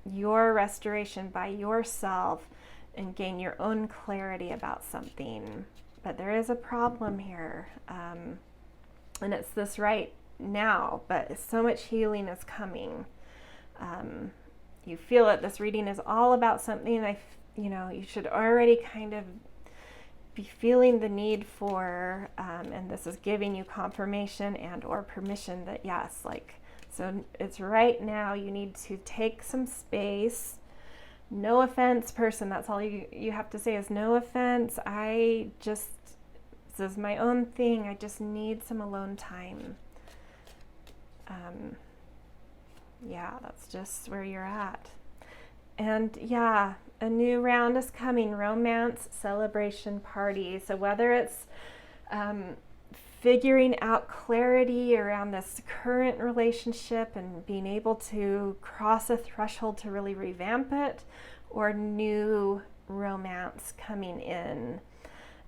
your restoration by yourself and gain your own clarity about something. But there is a problem here. And it's this right now, but so much healing is coming. You feel it. This reading is all about something. You should already kind of be feeling the need for, and this is giving you confirmation and or permission that yes, like, so it's right now. You need to take some space. No offense, person. That's all you have to say is no offense. This is my own thing. I just need some alone time. Yeah, that's just where you're at. And yeah, a new round is coming, romance, celebration, party. So whether it's figuring out clarity around this current relationship and being able to cross a threshold to really revamp it, or new romance coming in.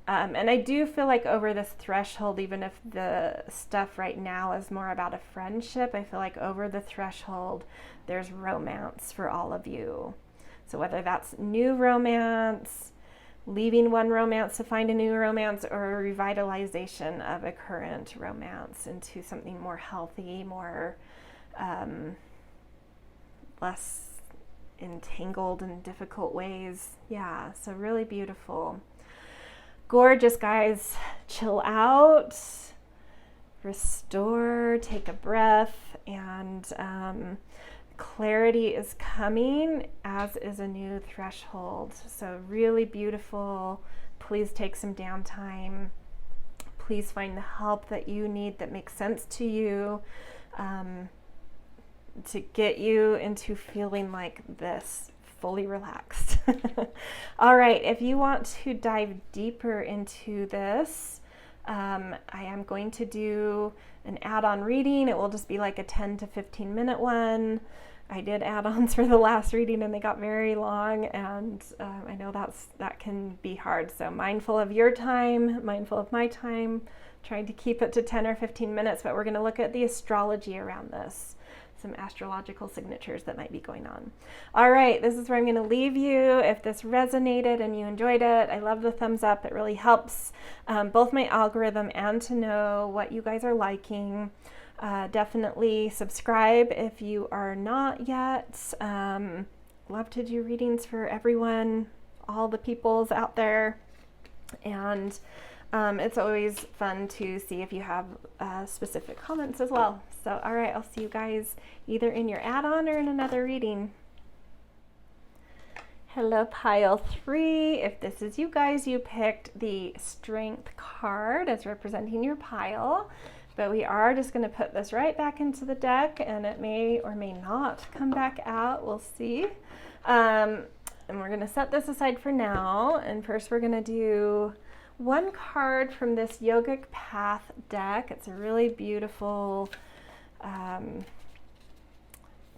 And I do feel like over this threshold, even if the stuff right now is more about a friendship, I feel like over the threshold, there's romance for all of you. So whether that's new romance, leaving one romance to find a new romance, or a revitalization of a current romance into something more healthy, more less entangled in difficult ways. Yeah, so really beautiful. Gorgeous, guys. Chill out, restore, take a breath, and clarity is coming, as is a new threshold. So really beautiful. Please take some downtime. Please find the help that you need that makes sense to you, to get you into feeling like this, fully relaxed. All right, if you want to dive deeper into this, I am going to do an add-on reading. It will just be like a 10 to 15 minute one. I did add-ons for the last reading and they got very long, and I know that can be hard. So mindful of your time, mindful of my time, trying to keep it to 10 or 15 minutes, but we're going to look at the astrology around this, some astrological signatures that might be going on. All right, this is where I'm going to leave you. If this resonated and you enjoyed it, I love the thumbs up. It really helps both my algorithm and to know what you guys are liking. Definitely subscribe if you are not yet. Love to do readings for everyone, all the peoples out there. And it's always fun to see if you have specific comments as well. So, all right, I'll see you guys either in your add-on or in another reading. Hello, pile 3. If this is you guys, you picked the Strength card as representing your pile. But we are just going to put this right back into the deck, and it may or may not come back out. We'll see. And we're going to set this aside for now. And first we're going to do one card from this Yogic Path deck. It's a really beautiful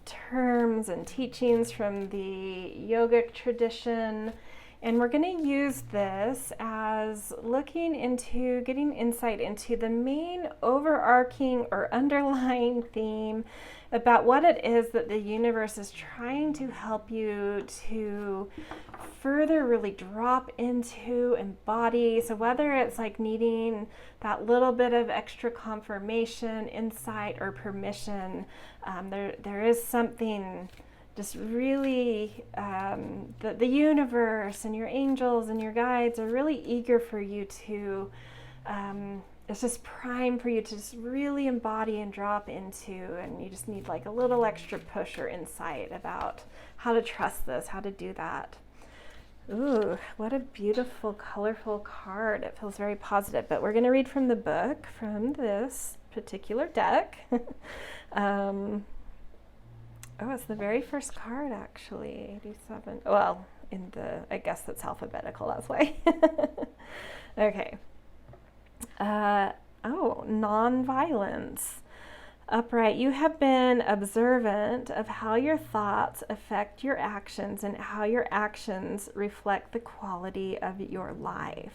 terms and teachings from the yogic tradition. And we're going to use this as looking into getting insight into the main overarching or underlying theme about what it is that the universe is trying to help you to further really drop into, embody. So whether it's like needing that little bit of extra confirmation, insight, or permission, there is something just really, the universe and your angels and your guides are really eager for you to, it's just prime for you to just really embody and drop into, and you just need like a little extra push or insight about how to trust this, how to do that. Ooh, what a beautiful, colorful card. It feels very positive, but we're going to read from the book, from this particular deck. Oh, it's the very first card, actually, 87. Well, I guess that's alphabetical, that's why. Okay. Non-violence. Upright, you have been observant of how your thoughts affect your actions and how your actions reflect the quality of your life.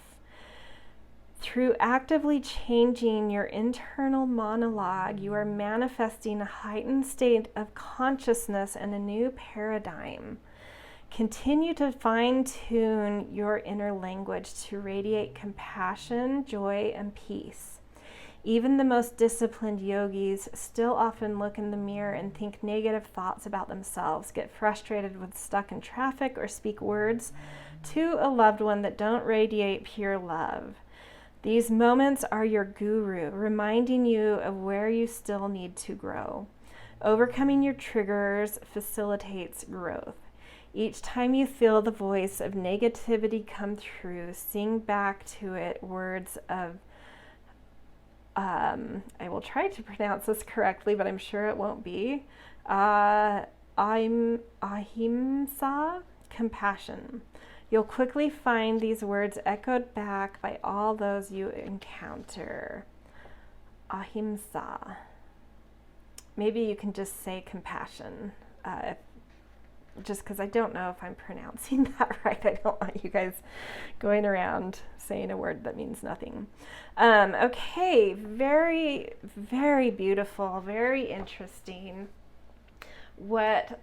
Through actively changing your internal monologue, you are manifesting a heightened state of consciousness and a new paradigm. Continue to fine-tune your inner language to radiate compassion, joy, and peace. Even the most disciplined yogis still often look in the mirror and think negative thoughts about themselves, get frustrated with stuck in traffic, or speak words to a loved one that don't radiate pure love. These moments are your guru, reminding you of where you still need to grow. Overcoming your triggers facilitates growth. Each time you feel the voice of negativity come through, sing back to it words of I will try to pronounce this correctly, but I'm sure it won't be. Ahimsa, compassion. You'll quickly find these words echoed back by all those you encounter. Ahimsa. Maybe you can just say compassion, just because I don't know if I'm pronouncing that right. I don't want you guys going around saying a word that means nothing. Okay, very, very beautiful, very interesting. What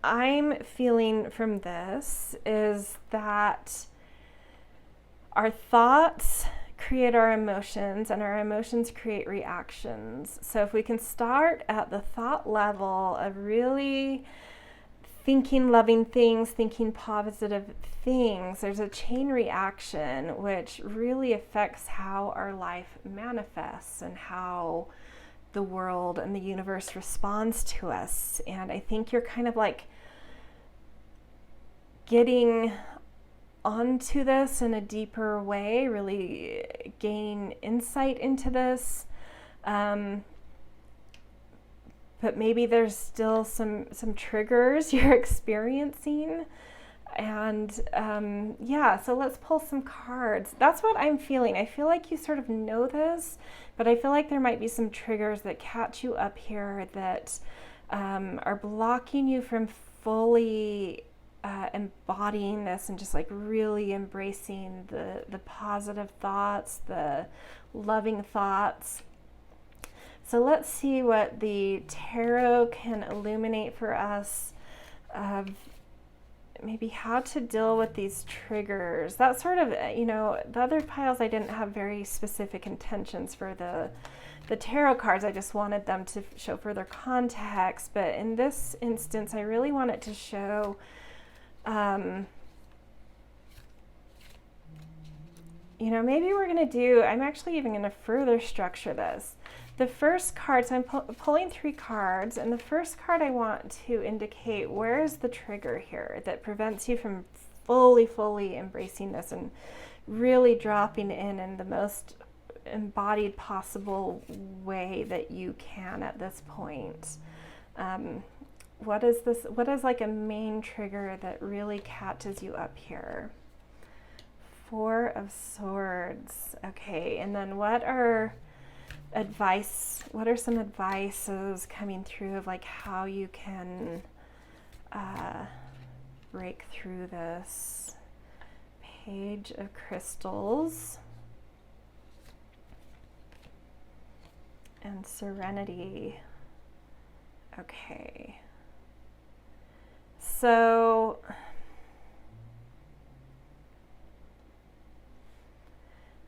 I'm feeling from this is that our thoughts create our emotions, and our emotions create reactions. So if we can start at the thought level of really thinking loving things, thinking positive things, there's a chain reaction which really affects how our life manifests and how the world and the universe responds to us. And I think you're kind of like getting onto this in a deeper way, really gaining insight into this. But maybe there's still some triggers you're experiencing. And so let's pull some cards. That's what I'm feeling. I feel like you sort of know this, but I feel like there might be some triggers that catch you up here that are blocking you from fully embodying this and just like really embracing the positive thoughts, the loving thoughts. So let's see what the tarot can illuminate for us of maybe how to deal with these triggers. That sort of, the other piles I didn't have very specific intentions for the tarot cards. I just wanted them to show further context. But in this instance, I really want it to show maybe we're going to do, I'm actually even going to further structure this. The first card, so I'm pulling 3 cards, and the first card I want to indicate where is the trigger here that prevents you from fully embracing this and really dropping in the most embodied possible way that you can at this point. What is this? What is like a main trigger that really catches you up here? 4 of Swords. Okay, and then what are some advices coming through of like how you can break through this? Page of Crystals and Serenity. Okay. So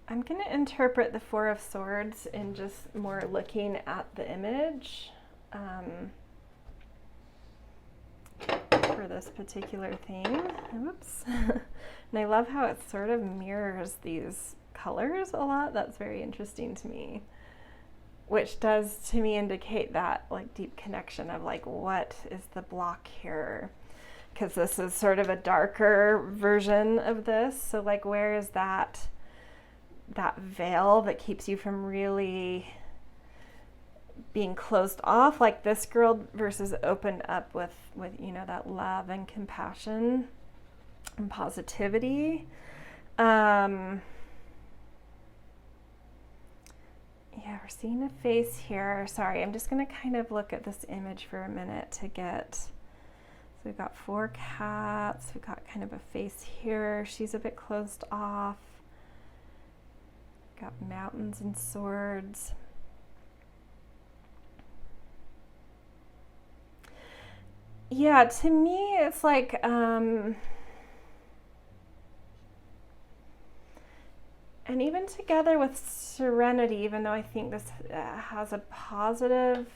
I'm going to interpret the Four of Swords in just more looking at the image for this particular thing. Whoops. And I love how it sort of mirrors these colors a lot. That's very interesting to me, which does to me indicate that like deep connection of like, what is the block here? Because this is sort of a darker version of this. So like, where is that veil that keeps you from really being closed off, like this girl, versus opened up with you know, that love and compassion and positivity. Yeah, we're seeing a face here. Sorry, I'm just going to kind of look at this image for a minute to get, so we've got 4 cats, we've got kind of a face here. She's a bit closed off. Got mountains and swords. Yeah, to me, it's like, and even together with Serenity, even though I think this has a positive,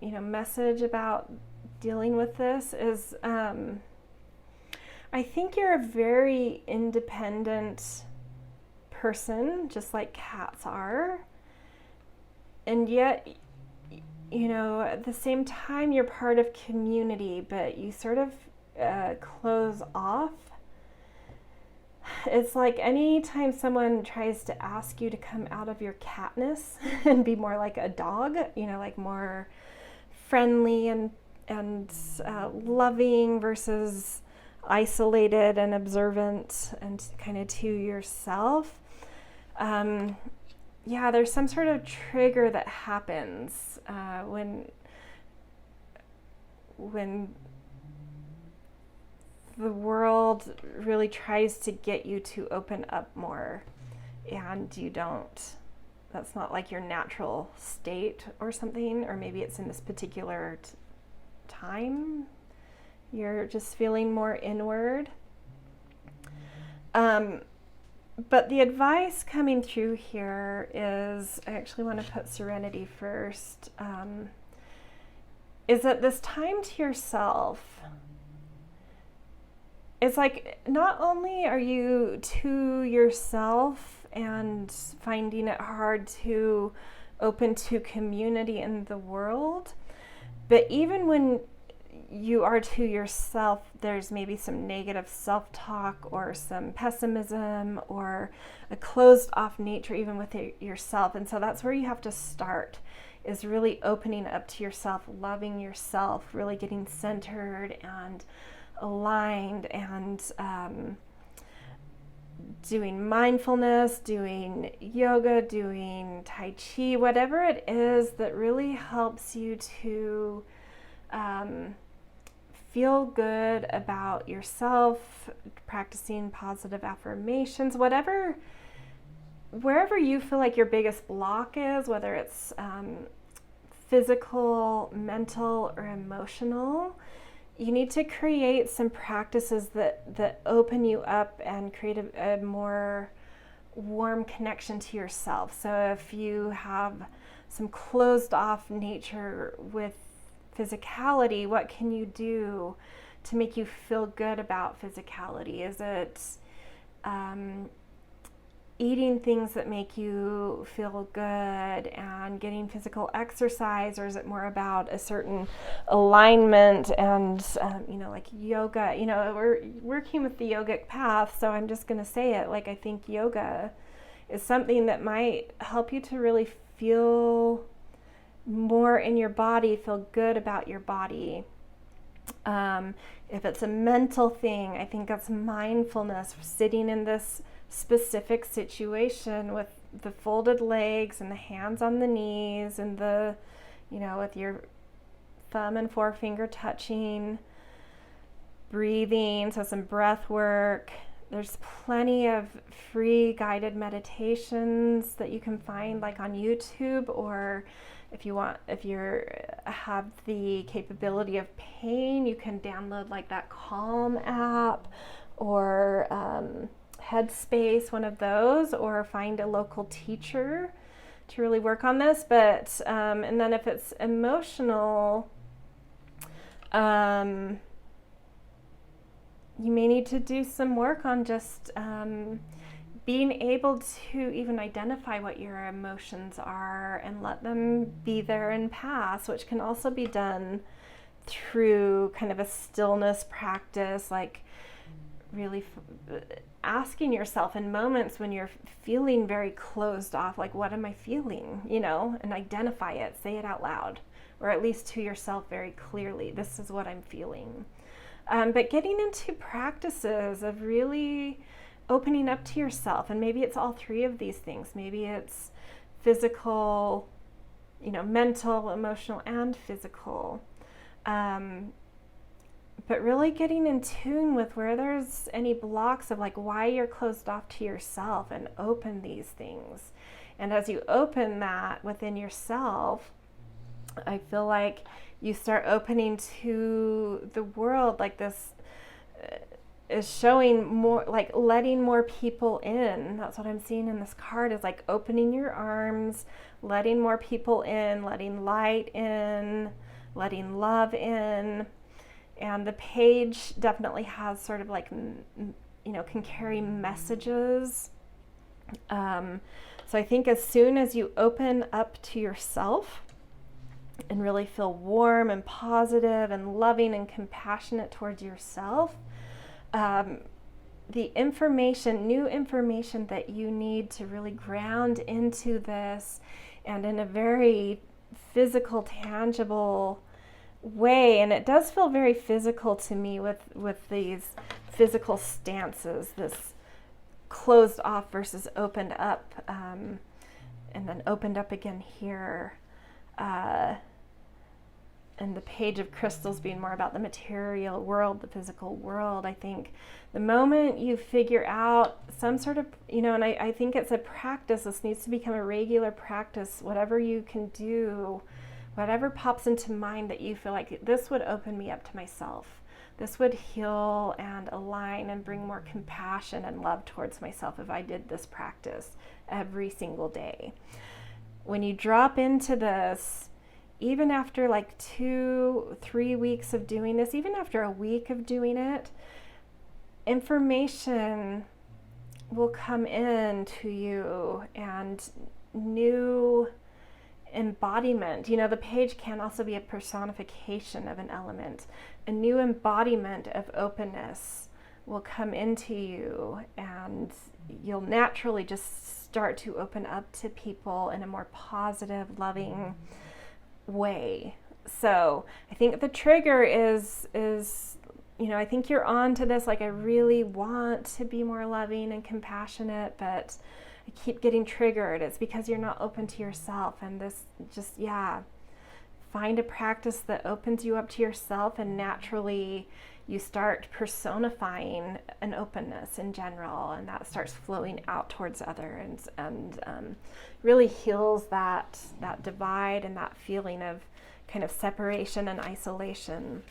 you know, message about dealing with this, is I think you're a very independent person, just like cats are, and yet, you know, at the same time you're part of community, but you sort of close off. It's like anytime someone tries to ask you to come out of your catness and be more like a dog, you know, like more friendly and loving versus isolated and observant and kind of to yourself. Yeah, there's some sort of trigger that happens when the world really tries to get you to open up more, and you don't. That's not like your natural state or something, or maybe it's in this particular time. You're just feeling more inward. But the advice coming through here is, I actually want to put Serenity first, is that this time to yourself, it's like not only are you to yourself and finding it hard to open to community in the world, but even when you are to yourself, there's maybe some negative self-talk or some pessimism or a closed off nature even with yourself. And so that's where you have to start, is really opening up to yourself, loving yourself, really getting centered and aligned, and doing mindfulness, doing yoga, doing Tai Chi, whatever it is that really helps you to feel good about yourself, practicing positive affirmations, wherever you feel like your biggest block is, whether it's physical, mental, or emotional. You need to create some practices that open you up and create a more warm connection to yourself. So if you have some closed off nature with physicality, what can you do to make you feel good about physicality? Is it eating things that make you feel good and getting physical exercise, or is it more about a certain alignment and you know, like yoga? You know, we're working with the yogic path, so I'm just going to say it, like I think yoga is something that might help you to really feel more in your body, feel good about your body. If it's a mental thing, I think that's mindfulness, sitting in this specific situation with the folded legs and the hands on the knees and the, you know, with your thumb and forefinger touching, breathing, so some breath work, There's plenty of free guided meditations that you can find like on YouTube, or if you have the capability of pain, you can download like that Calm app or Headspace, one of those, or find a local teacher to really work on this. But and then if it's emotional, you may need to do some work on just being able to even identify what your emotions are and let them be there and pass, which can also be done through kind of a stillness practice, like really asking yourself in moments when you're feeling very closed off, like, what am I feeling, and identify it, say it out loud, or at least to yourself very clearly, this is what I'm feeling. But getting into practices of really opening up to yourself, and maybe it's all three of these things. Maybe it's physical, mental, emotional, and physical. But really getting in tune with where there's any blocks of like why you're closed off to yourself, and open these things. And as you open that within yourself, I feel like you start opening to the world. Like this is showing more, like letting more people in. That's what I'm seeing in this card, is like opening your arms, letting more people in, letting light in, letting love in. And the page definitely has sort of like, can carry messages. So I think as soon as you open up to yourself and really feel warm and positive and loving and compassionate towards yourself, the new information that you need to really ground into this, and in a very physical, tangible way, and it does feel very physical to me with these physical stances, this closed off versus opened up, and then opened up again here, and the page of crystals being more about the material world, the physical world. I think the moment you figure out some sort of, and I think it's a practice, this needs to become a regular practice, whatever you can do, whatever pops into mind that you feel like this would open me up to myself. This would heal and align and bring more compassion and love towards myself if I did this practice every single day. When you drop into this, even after like 2-3 weeks of doing this, even after a week of doing it, information will come in to you, and new embodiment. The page can also be a personification of an element. A new embodiment of openness will come into you, and you'll naturally just start to open up to people in a more positive, loving way. So I think the trigger is I think you're on to this, like I really want to be more loving and compassionate, but I keep getting triggered. It's because you're not open to yourself. And this just, find a practice that opens you up to yourself, and naturally you start personifying an openness in general, and that starts flowing out towards others, and really heals that divide and that feeling of kind of separation and isolation,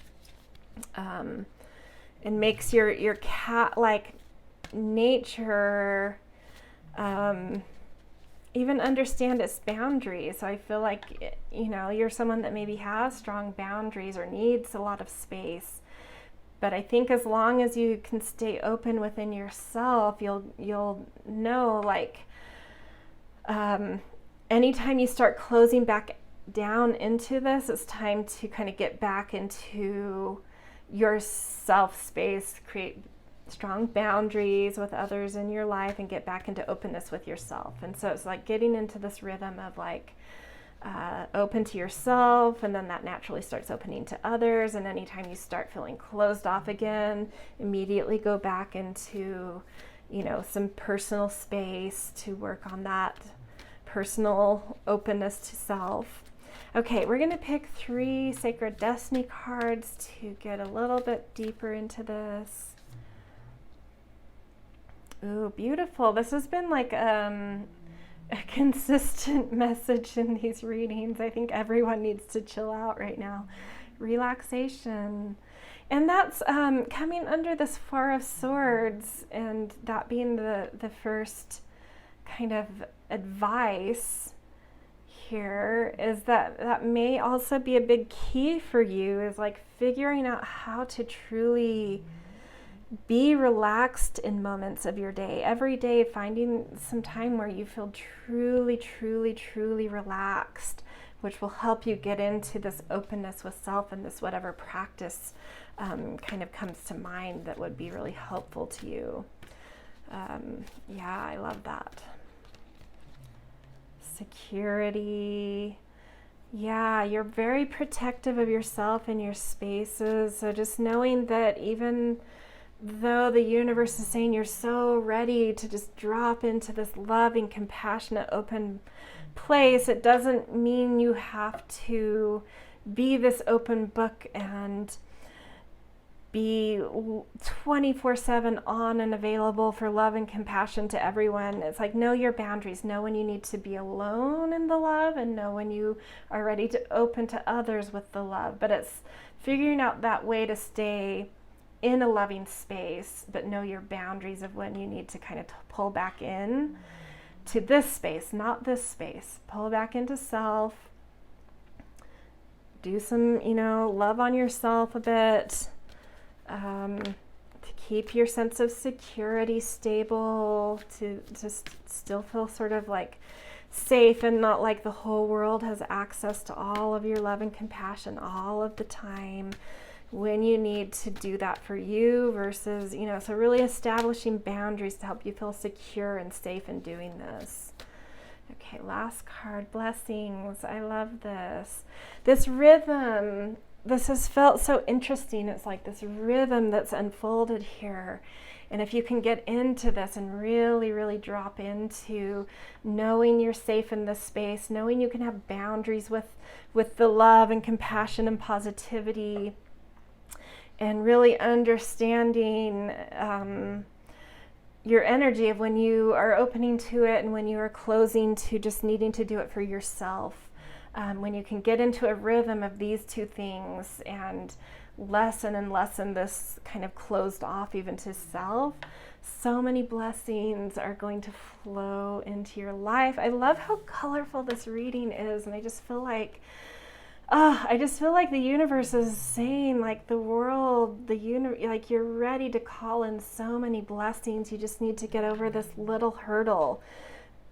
and makes your cat-like nature even understand its boundaries. So I feel like, you're someone that maybe has strong boundaries or needs a lot of space. But I think as long as you can stay open within yourself, you'll know, like, anytime you start closing back down into this, it's time to kind of get back into your self space, create strong boundaries with others in your life, and get back into openness with yourself. And so it's like getting into this rhythm of like open to yourself, and then that naturally starts opening to others. And anytime you start feeling closed off again, immediately go back into some personal space to work on that personal openness to self. Okay, we're going to pick 3 Sacred Destiny cards to get a little bit deeper into this. Ooh, beautiful. This has been like a consistent message in these readings. I think everyone needs to chill out right now. Relaxation. And that's coming under this Four of Swords, and that being the first kind of advice here is that may also be a big key for you, is like figuring out how to truly be relaxed in moments of your day. Every day, finding some time where you feel truly, truly, truly relaxed, which will help you get into this openness with self and this whatever practice kind of comes to mind that would be really helpful to you. Yeah, I love that. Security. Yeah, you're very protective of yourself and your spaces. So just knowing that even though the universe is saying you're so ready to just drop into this loving, compassionate, open place, it doesn't mean you have to be this open book and be 24/7 on and available for love and compassion to everyone. It's like, know your boundaries, know when you need to be alone in the love, and know when you are ready to open to others with the love. But it's figuring out that way to stay in a loving space, but know your boundaries of when you need to kind of pull back in to this space, not this space. Pull back into self. Do some, love on yourself a bit. To keep your sense of security stable, to just still feel sort of like safe and not like the whole world has access to all of your love and compassion all of the time, when you need to do that for you versus, so really establishing boundaries to help you feel secure and safe in doing this. Okay, last card, blessings. I love this. This rhythm. This has felt so interesting. It's like this rhythm that's unfolded here. And if you can get into this and really, really drop into knowing you're safe in this space, knowing you can have boundaries with the love and compassion and positivity, and really understanding your energy of when you are opening to it and when you are closing to just needing to do it for yourself. When you can get into a rhythm of these two things and lessen this kind of closed off even to self, so many blessings are going to flow into your life. I love how colorful this reading is, and I just feel like the universe is saying, like, the world, like, you're ready to call in so many blessings. You just need to get over this little hurdle.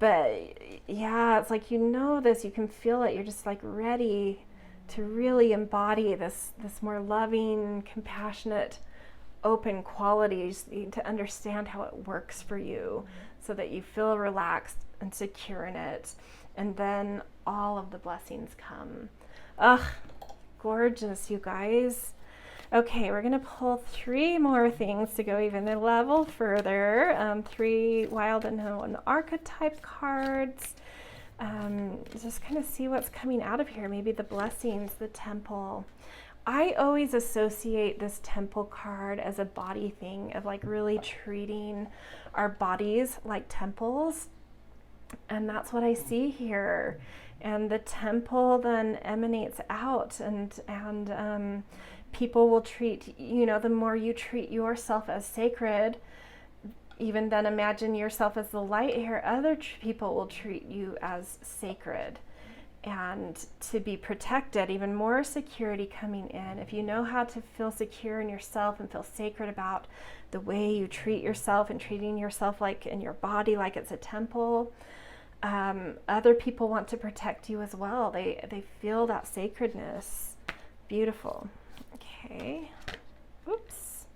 But yeah, it's like, this, you can feel it. You're just like ready to really embody this more loving, compassionate, open quality. You just need to understand how it works for you so that you feel relaxed and secure in it. And then all of the blessings come. Ugh, gorgeous, you guys. Okay, we're going to pull 3 more things to go even a level further. 3 wild unknown archetype cards. Just kind of see what's coming out of here. Maybe the blessings, the temple. I always associate this temple card as a body thing, of like really treating our bodies like temples. And that's what I see here. And the temple then emanates out, and people will treat, the more you treat yourself as sacred, even then imagine yourself as the light here, other people will treat you as sacred. And to be protected, even more security coming in. If you know how to feel secure in yourself and feel sacred about the way you treat yourself and treating yourself like in your body like it's a temple, other people want to protect you as well. They feel that sacredness. Beautiful. Okay. Oops.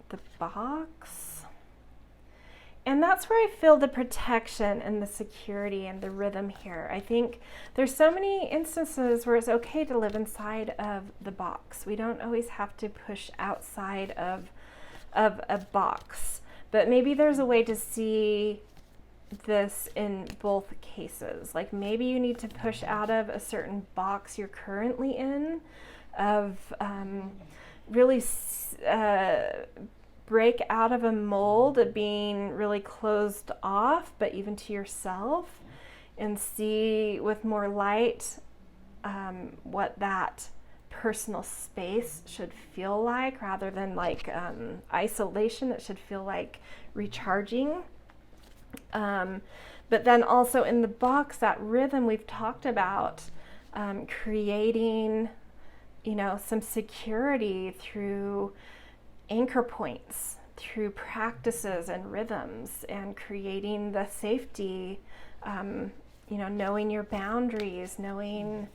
The box. And that's where I feel the protection and the security and the rhythm here. I think there's so many instances where it's okay to live inside of the box. We don't always have to push outside of a box. But maybe there's a way to see this in both cases. Like maybe you need to push out of a certain box you're currently in, of really break out of a mold of being really closed off, but even to yourself, and see with more light what that personal space should feel like, rather than like isolation. It should feel like recharging. But then also in the box, that rhythm we've talked about, creating, some security through anchor points, through practices and rhythms, and creating the safety, knowing your boundaries, knowing,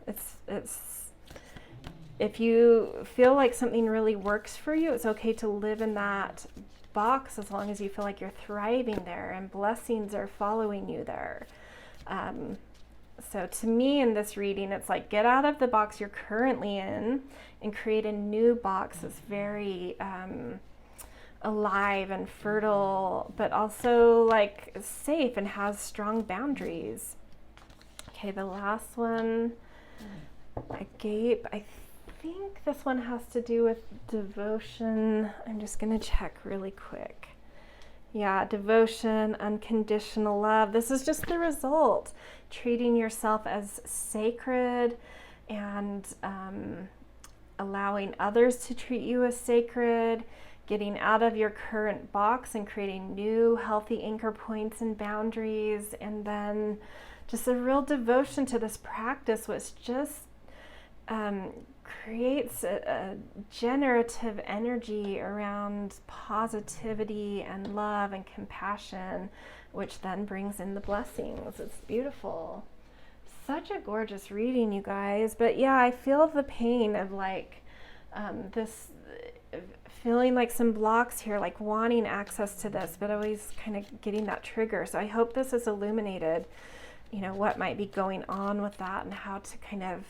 it's if you feel like something really works for you, it's okay to live in that box as long as you feel like you're thriving there and blessings are following you there. So to me in this reading, it's like, get out of the box you're currently in and create a new box that's very alive and fertile, but also like safe and has strong boundaries. Okay, the last one, agape. I think this one has to do with devotion. I'm just going to check really quick. Yeah, devotion, unconditional love. This is just the result. Treating yourself as sacred and allowing others to treat you as sacred, getting out of your current box and creating new healthy anchor points and boundaries, and then just a real devotion to this practice, which just creates a generative energy around positivity and love and compassion, which then brings in the blessings. It's beautiful. Such a gorgeous reading, you guys. But yeah, I feel the pain of like this, feeling like some blocks here, like wanting access to this, but always kind of getting that trigger. So I hope this has illuminated, what might be going on with that and how to kind of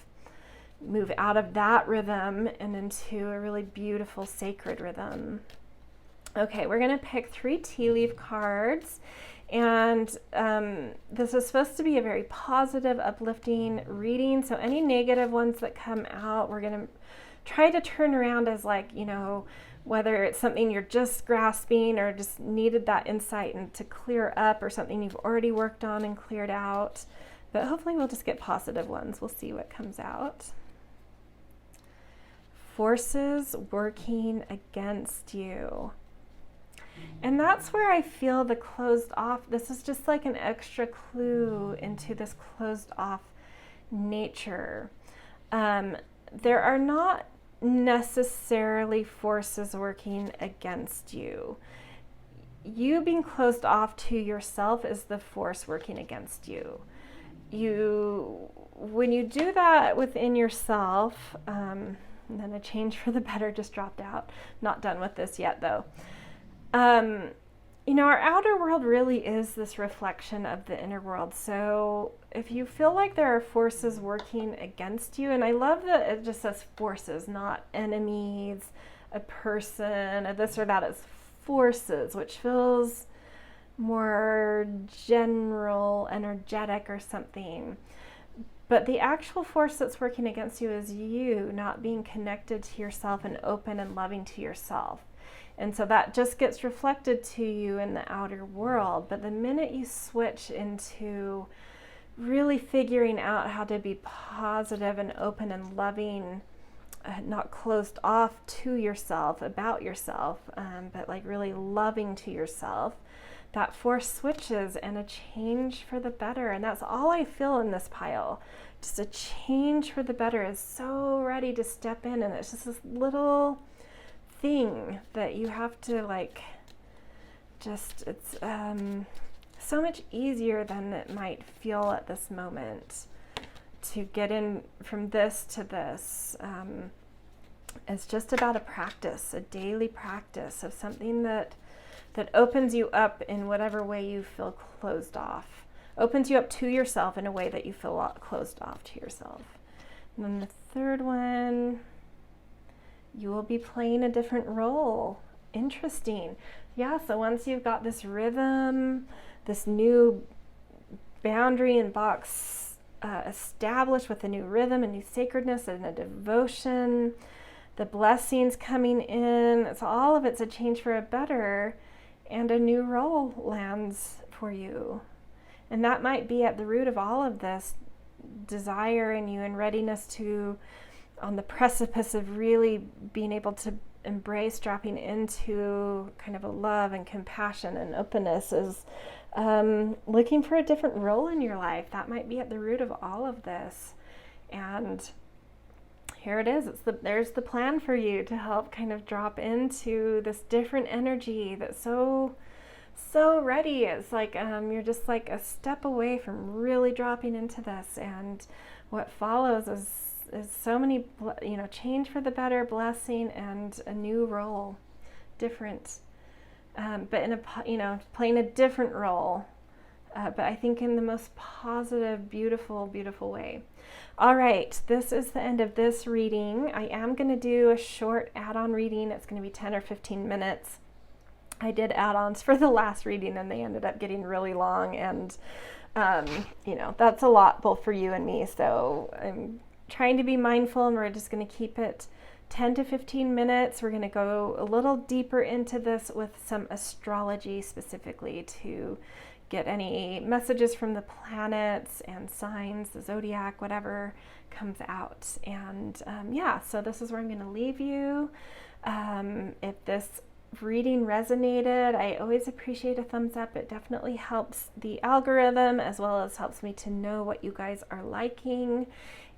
move out of that rhythm and into a really beautiful sacred rhythm. Okay, we're going to pick 3 tea leaf cards, and this is supposed to be a very positive, uplifting reading. So any negative ones that come out, we're going to try to turn around as like, whether it's something you're just grasping or just needed that insight and to clear up, or something you've already worked on and cleared out. But hopefully we'll just get positive ones. We'll see what comes out. Forces working against you. And that's where I feel the closed off. This is just like an extra clue into this closed off nature. There are not necessarily forces working against you. You being closed off to yourself is the force working against you. When you do that within yourself, and then a change for the better just dropped out. Not done with this yet though. Our outer world really is this reflection of the inner world. So if you feel like there are forces working against you, and I love that it just says forces, not enemies, a person, this or that, it's forces, which feels more general, energetic or something. But the actual force that's working against you is you not being connected to yourself and open and loving to yourself. And so that just gets reflected to you in the outer world. But the minute you switch into really figuring out how to be positive and open and loving, not closed off to yourself, about yourself, but like really loving to yourself, that force switches and a change for the better. And that's all I feel in this pile. Just a change for the better is so ready to step in. And it's just this little thing that you have to it's so much easier than it might feel at this moment to get in from this to this. It's just about a practice, a daily practice of something that opens you up in whatever way you feel closed off, opens you up to yourself in a way that you feel closed off to yourself. And then the third one, you will be playing a different role. Interesting. Yeah, so once you've got this rhythm, this new boundary and box established with a new rhythm, a new sacredness, and a devotion, the blessings coming in. It's a change for a better, and a new role lands for you. And that might be at the root of all of this desire in you and readiness to, on the precipice of really being able to embrace dropping into kind of a love and compassion and openness, is looking for a different role in your life. That might be at the root of all of this. And here it is. There's the plan for you to help kind of drop into this different energy that's so ready. It's like you're just like a step away from really dropping into this, and what follows is so many, change for the better, blessing, and a new role, different, but in playing a different role, but I think in the most positive, beautiful, beautiful way. All right, this is the end of this reading. I am going to do a short add-on reading. It's going to be 10 or 15 minutes. I did add-ons for the last reading, and they ended up getting really long, and that's a lot both for you and me. So I'm trying to be mindful, and we're just going to keep it 10 to 15 minutes. We're going to go a little deeper into this with some astrology specifically to get any messages from the planets and signs, the Zodiac, whatever comes out. And so this is where I'm going to leave you. If this reading resonated, I always appreciate a thumbs up. It definitely helps the algorithm, as well as helps me to know what you guys are liking.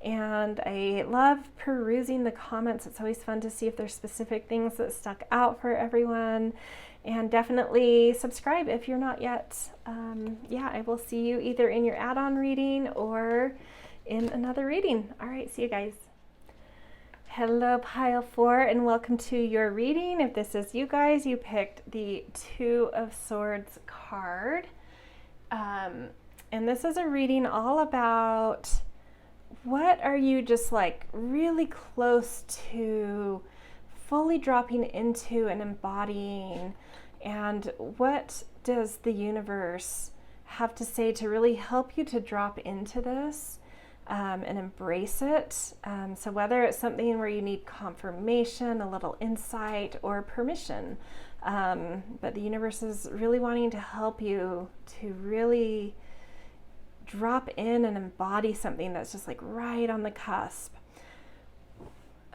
And I love perusing the comments. It's always fun to see if there's specific things that stuck out for everyone. And definitely subscribe if you're not yet. I will see you either in your add-on reading or in another reading. All right, see you guys. Hello, Pile 4, and welcome to your reading. If this is you guys, you picked the Two of Swords card. And this is a reading all about what are you just like really close to fully dropping into and embodying, and what does the universe have to say to really help you to drop into this and embrace it. So whether it's something where you need confirmation, a little insight, or permission, but the universe is really wanting to help you to really drop in and embody something that's just like right on the cusp.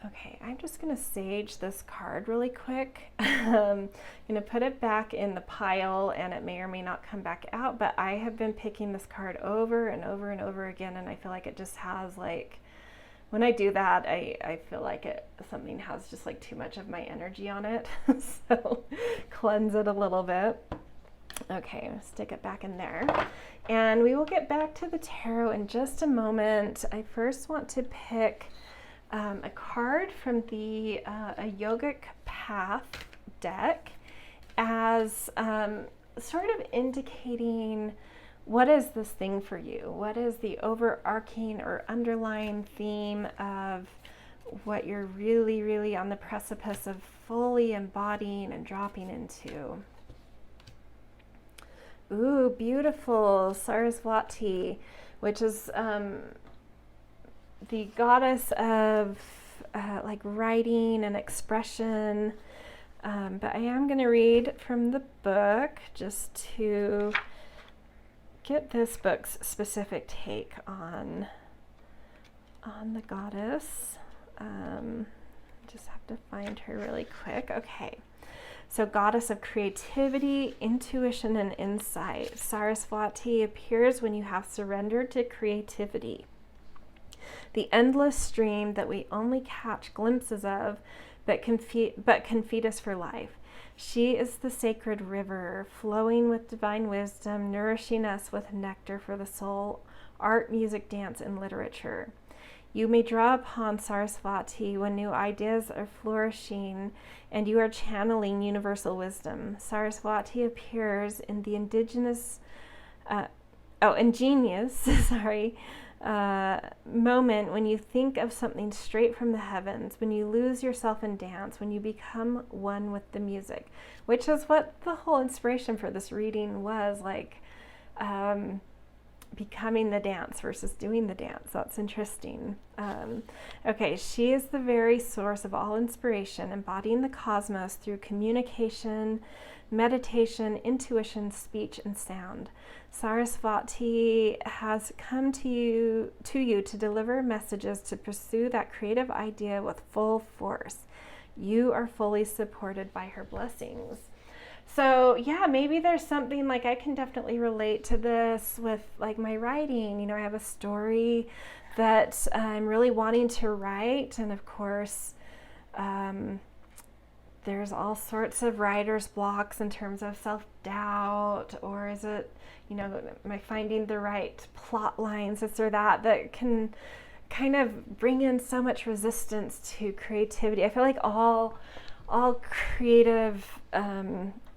Okay, I'm just going to sage this card really quick. I'm going to put it back in the pile, and it may or may not come back out, but I have been picking this card over and over and over again, and I feel like it just has like, when I do that, I feel like something has just like too much of my energy on it. So cleanse it a little bit. Okay, stick it back in there. And we will get back to the tarot in just a moment. I first want to pick a card from the a Yogic Path deck as sort of indicating what is this thing for you? What is the overarching or underlying theme of what you're really, really on the precipice of fully embodying and dropping into? Ooh, beautiful. Saraswati, which is the goddess of like writing and expression. But I am going to read from the book just to get this book's specific take on the goddess. Just have to find her really quick. Okay. So, goddess of creativity, intuition, and insight. Saraswati appears when you have surrendered to creativity, the endless stream that we only catch glimpses of, but can feed us for life. She is the sacred river, flowing with divine wisdom, nourishing us with nectar for the soul, art, music, dance, and literature. You may draw upon Saraswati when new ideas are flourishing and you are channeling universal wisdom. Saraswati appears in the ingenious moment when you think of something straight from the heavens, when you lose yourself in dance, when you become one with the music, which is what the whole inspiration for this reading was like. becoming the dance versus doing the dance. That's interesting. Okay, she is the very source of all inspiration, embodying the cosmos through communication, meditation, intuition, speech, and sound. Sarasvati has come to you to deliver messages to pursue that creative idea with full force. You are fully supported by her blessings. So yeah, maybe there's something like I can definitely relate to this with like my writing. You know, I have a story that I'm really wanting to write, and of course, there's all sorts of writer's blocks in terms of self-doubt, or is it, you know, am I finding the right plot lines, this or that can kind of bring in so much resistance to creativity. I feel like all creative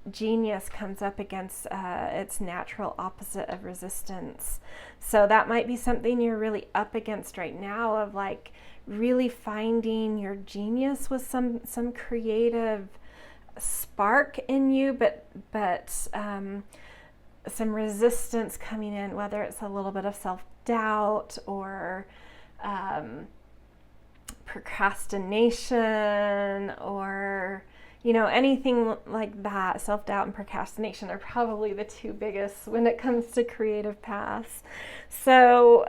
genius comes up against its natural opposite of resistance. So that might be something you're really up against right now, of like really finding your genius with some creative spark in you, but some resistance coming in, whether it's a little bit of self-doubt or procrastination, or you know, anything like that. Self-doubt and procrastination are probably the two biggest when it comes to creative paths. So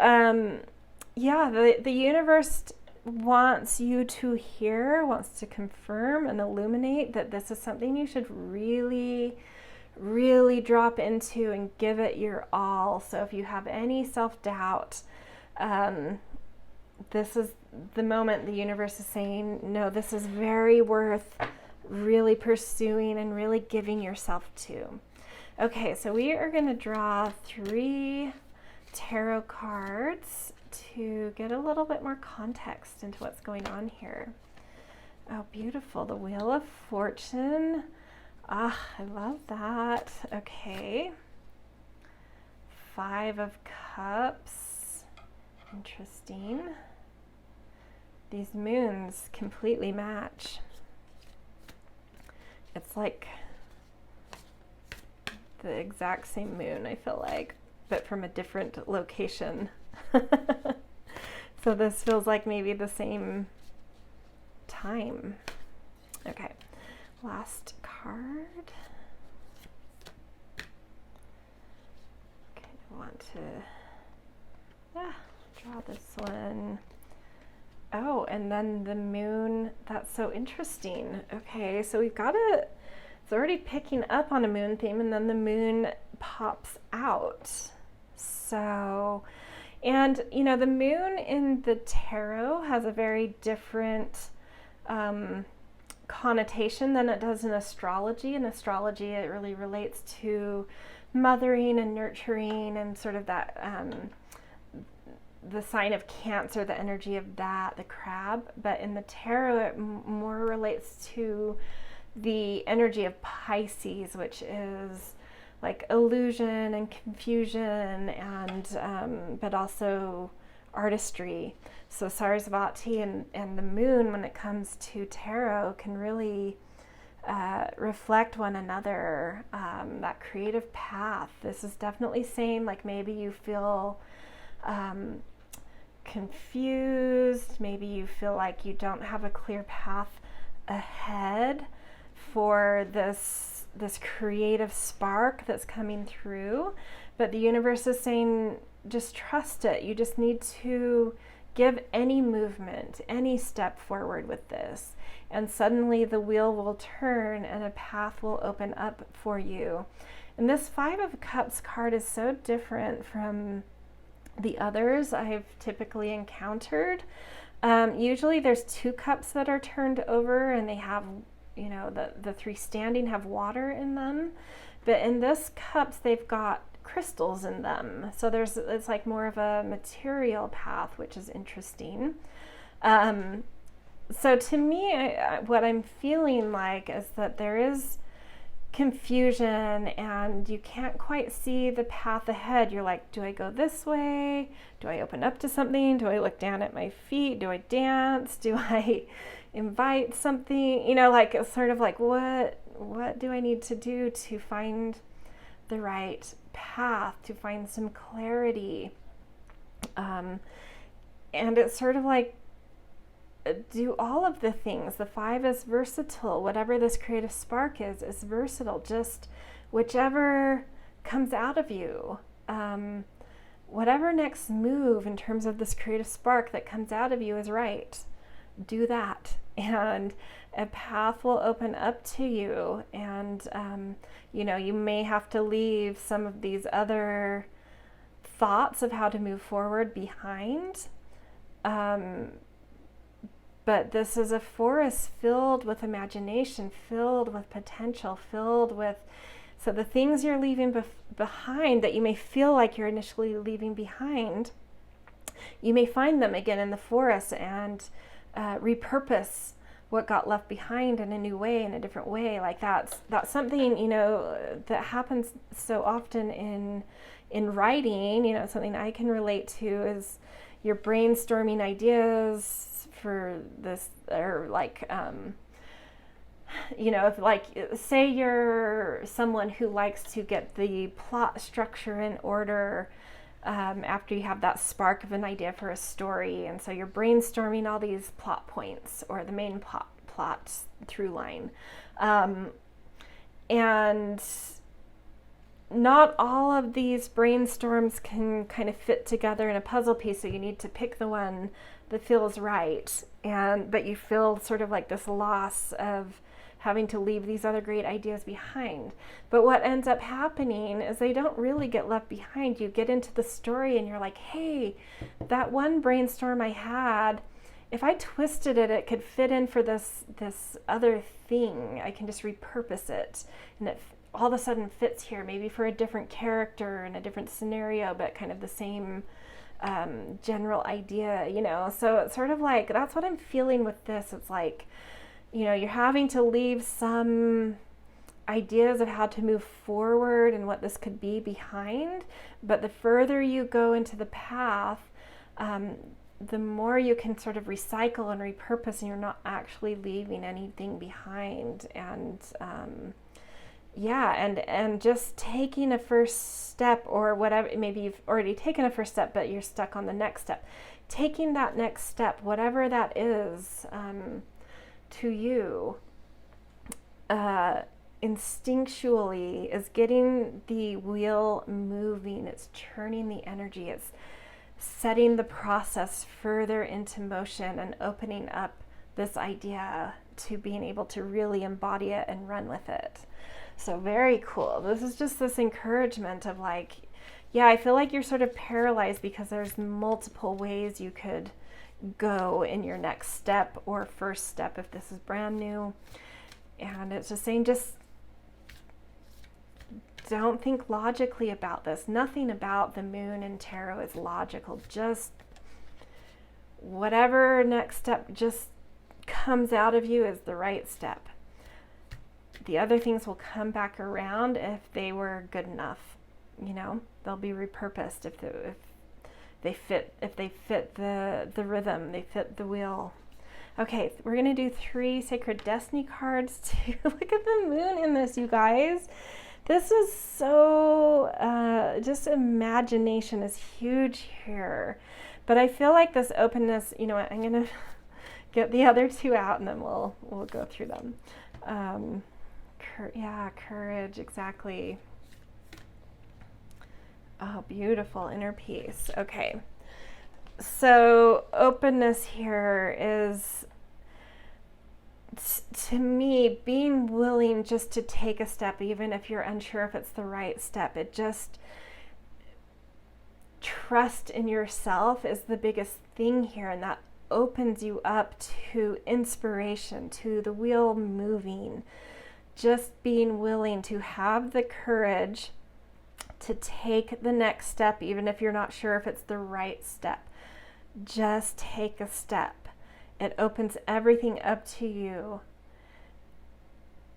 yeah, the universe wants you to hear, wants to confirm and illuminate that this is something you should really drop into and give it your all. So if you have any self-doubt, this is the moment the universe is saying, no, this is very worth really pursuing and really giving yourself to. Okay, so we are going to draw 3 tarot cards to get a little bit more context into what's going on here. Oh, beautiful. The Wheel of Fortune. Ah, I love that. Okay. 5 of Cups. Interesting. These moons completely match. It's like the exact same moon, I feel like, but from a different location. So this feels like maybe the same time. Okay, last card. Okay, I want to draw this one. Oh, and then the moon, that's so interesting. Okay, so we've got it's already picking up on a moon theme, and then the moon pops out. So, and you know, the moon in the tarot has a very different connotation than it does in astrology. In astrology, it really relates to mothering and nurturing and sort of that the sign of Cancer, the energy of that, the crab. But in the tarot, it more relates to the energy of Pisces, which is like illusion and confusion, and but also artistry. So Sarasvati and the moon, when it comes to tarot, can really reflect one another, that creative path. This is definitely saying like maybe you feel confused, maybe you feel like you don't have a clear path ahead for this creative spark that's coming through, but the universe is saying just trust it. You just need to give any movement, any step forward with this, and suddenly the wheel will turn and a path will open up for you. And this 5 of Cups card is so different from the others I've typically encountered. Usually there's 2 cups that are turned over, and they have, you know, the 3 standing have water in them, but in this cups they've got crystals in them. So it's like more of a material path, which is interesting. So to me, what I'm feeling like is that there is confusion and you can't quite see the path ahead. You're like, do I go this way? Do I open up to something? Do I look down at my feet? Do I dance? Do I invite something? You know, like it's sort of like what do I need to do to find the right path, to find some clarity. And it's sort of like, do all of the things. The 5 is versatile. Whatever this creative spark is versatile. Just whichever comes out of you. Whatever next move in terms of this creative spark that comes out of you is right. Do that. And a path will open up to you. And, you may have to leave some of these other thoughts of how to move forward behind. But this is a forest filled with imagination, filled with potential, so the things you're leaving behind that you may feel like you're initially leaving behind, you may find them again in the forest and repurpose what got left behind in a new way, in a different way. Like that's something, that happens so often in writing. Something I can relate to is you're brainstorming ideas for this, or if say you're someone who likes to get the plot structure in order after you have that spark of an idea for a story, and so you're brainstorming all these plot points or the main plot through line, and not all of these brainstorms can kind of fit together in a puzzle piece, so you need to pick the one that feels right, but you feel sort of like this loss of having to leave these other great ideas behind. But what ends up happening is they don't really get left behind. You get into the story and you're like, hey, that one brainstorm I had, if I twisted it, it could fit in for this other thing. I can just repurpose it, and it all of a sudden fits here, maybe for a different character in a different scenario, but kind of the same general idea, so it's sort of like, that's what I'm feeling with this. It's like, you're having to leave some ideas of how to move forward and what this could be behind, but the further you go into the path, the more you can sort of recycle and repurpose, and you're not actually leaving anything behind. And and just taking a first step, or whatever, maybe you've already taken a first step, but you're stuck on the next step. Taking that next step, whatever that is, to you, instinctually is getting the wheel moving. It's churning the energy. It's setting the process further into motion and opening up this idea to being able to really embody it and run with it. So very cool. This is just this encouragement of like, yeah, I feel like you're sort of paralyzed because there's multiple ways you could go in your next step or first step if this is brand new. And it's just saying, just don't think logically about this. Nothing about the moon and tarot is logical. Just whatever next step just comes out of you is the right step. The other things will come back around if they were good enough. They'll be repurposed if they fit the rhythm, they fit the wheel. Okay, we're gonna do 3 sacred destiny cards too. Look at the moon in this, you guys. This is so just imagination is huge here. But I feel like this openness, I'm gonna get the other 2 out and then we'll go through them. Courage, exactly. Oh, beautiful, inner peace. Okay, so openness here is, to me, being willing just to take a step, even if you're unsure if it's the right step. It just, trust in yourself is the biggest thing here, and that opens you up to inspiration, to the wheel moving. Just being willing to have the courage to take the next step, even if you're not sure if it's the right step. Just take a step. It opens everything up to you.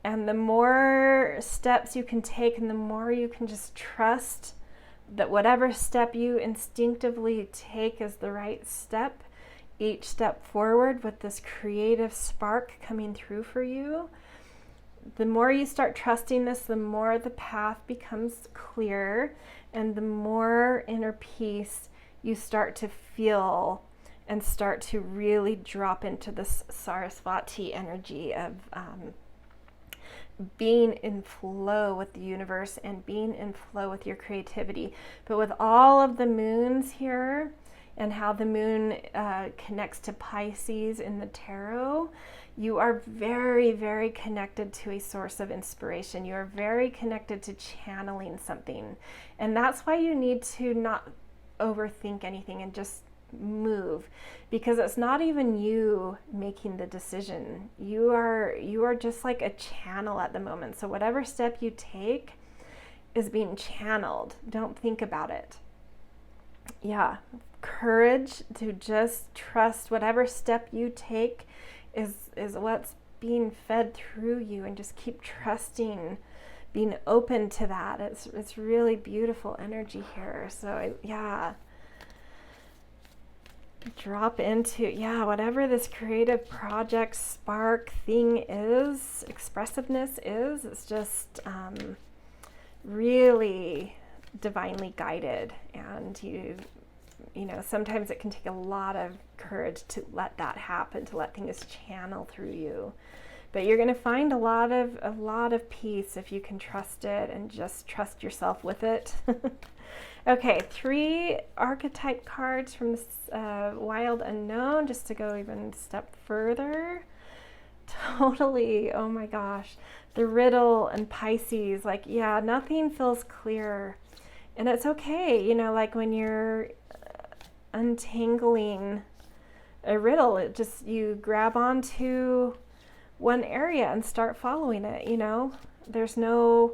And the more steps you can take, and the more you can just trust that whatever step you instinctively take is the right step, each step forward with this creative spark coming through for you, the more you start trusting this, the more the path becomes clear, and the more inner peace you start to feel and start to really drop into this Sarasvati energy of being in flow with the universe and being in flow with your creativity. But with all of the moons here and how the moon connects to Pisces in the tarot, you are very, very connected to a source of inspiration. You are very connected to channeling something. And that's why you need to not overthink anything and just move, because it's not even you making the decision. You are just like a channel at the moment. So whatever step you take is being channeled. Don't think about it. Yeah, courage to just trust whatever step you take is what's being fed through you, and just keep trusting, being open to that. It's really beautiful energy here. So yeah, drop into whatever this creative project spark thing is, expressiveness is. It's just really divinely guided, and you know, sometimes it can take a lot of courage to let that happen, to let things channel through you. But you're going to find a lot of peace if you can trust it and just trust yourself with it. Okay, 3 archetype cards from this Wild Unknown, just to go even a step further. Totally, oh my gosh. The riddle and Pisces, like, yeah, nothing feels clear. And it's okay, you know, like when you're untangling a riddle, it just, you grab onto one area and start following it, you know. There's no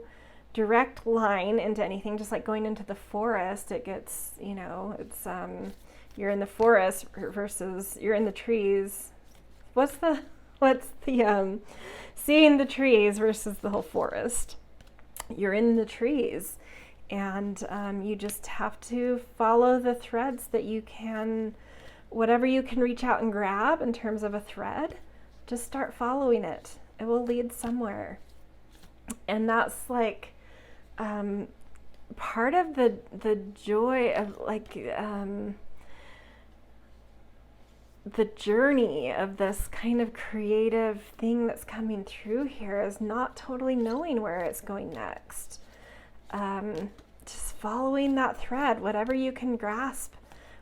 direct line into anything, just like going into the forest. It gets, you know, it's you're in the forest versus you're in the trees. What's the seeing the trees versus the whole forest? You're in the trees, and you just have to follow the threads that you can, whatever you can reach out and grab in terms of a thread, just start following it. It will lead somewhere. And that's like part of the joy of like the journey of this kind of creative thing that's coming through here is not totally knowing where it's going next. Just following that thread, whatever you can grasp,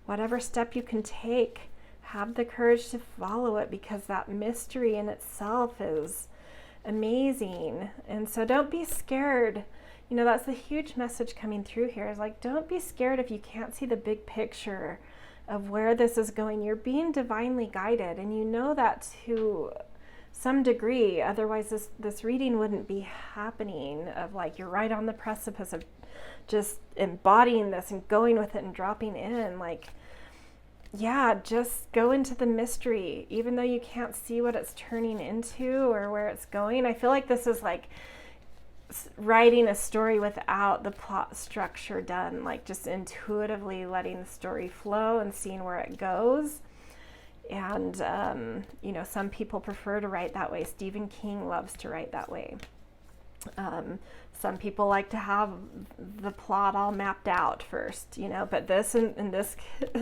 whatever step you can take, have the courage to follow it, because that mystery in itself is amazing. And so don't be scared. You know, that's the huge message coming through here, is like, don't be scared if you can't see the big picture of where this is going. You're being divinely guided, and you know that to some degree, otherwise this reading wouldn't be happening, of like, you're right on the precipice of just embodying this and going with it and dropping in. Like, yeah, just go into the mystery, even though you can't see what it's turning into or where it's going. I feel like this is like writing a story without the plot structure done, like just intuitively letting the story flow and seeing where it goes. And, you know, some people prefer to write that way. Stephen King loves to write that way. Some people like to have the plot all mapped out first, you know, but this, in this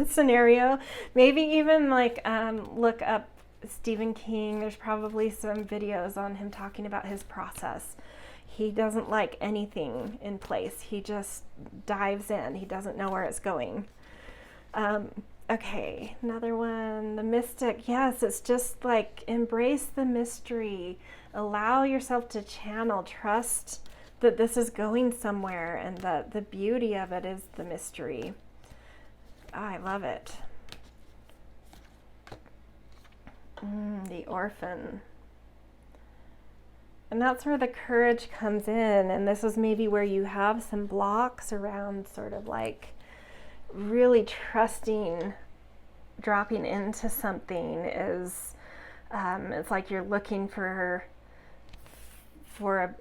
scenario, maybe even like look up Stephen King. There's probably some videos on him talking about his process. He doesn't like anything in place. He just dives in. He doesn't know where it's going. Okay, another one, the mystic. Yes, it's just like embrace the mystery. Allow yourself to channel. Trust that this is going somewhere, and that the beauty of it is the mystery. Oh, I love it. The orphan. And that's where the courage comes in. And this is maybe where you have some blocks around sort of like really trusting, dropping into something is, it's like you're looking for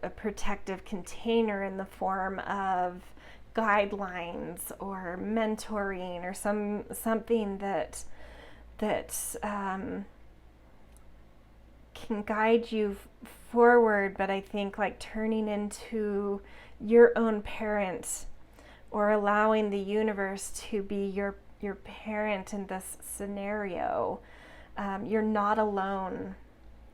a protective container in the form of guidelines or mentoring or something that can guide you forward, but I think like turning into your own parent, or allowing the universe to be your parent in this scenario. You're not alone.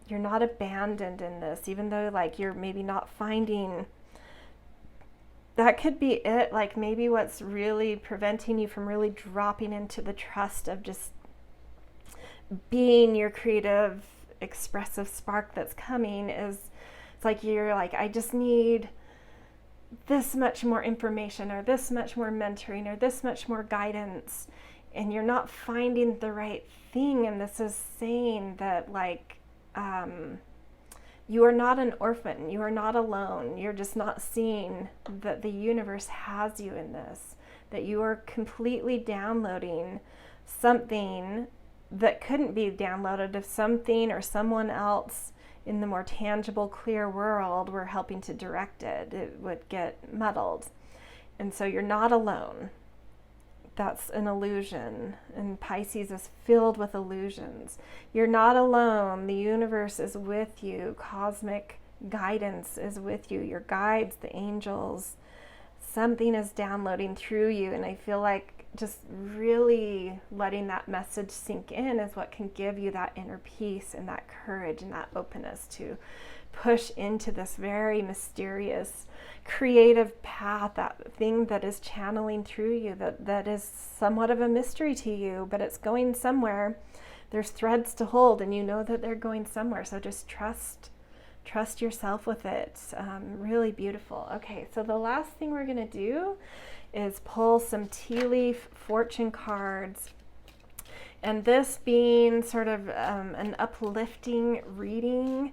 You're not abandoned in this, even though like you're maybe not finding. That could be it, like maybe what's really preventing you from really dropping into the trust of just being your creative, expressive spark that's coming is, it's like you're like, I just need this much more information, or this much more mentoring, or this much more guidance, and you're not finding the right thing. And this is saying that like you are not an orphan, you are not alone, you're just not seeing that the universe has you in this, that you are completely downloading something that couldn't be downloaded if something or someone else in the more tangible, clear world were helping to direct it. It would get muddled. And so you're not alone. That's an illusion. And Pisces is filled with illusions. You're not alone. The universe is with you. Cosmic guidance is with you. Your guides, the angels, something is downloading through you. And I feel like just really letting that message sink in is what can give you that inner peace and that courage and that openness to push into this very mysterious, creative path, that thing that is channeling through you, that is somewhat of a mystery to you, but it's going somewhere. There's threads to hold, and you know that they're going somewhere. So just trust yourself with it. Really beautiful. Okay, so the last thing we're going to do is pull some tea leaf fortune cards. And this being sort of an uplifting reading.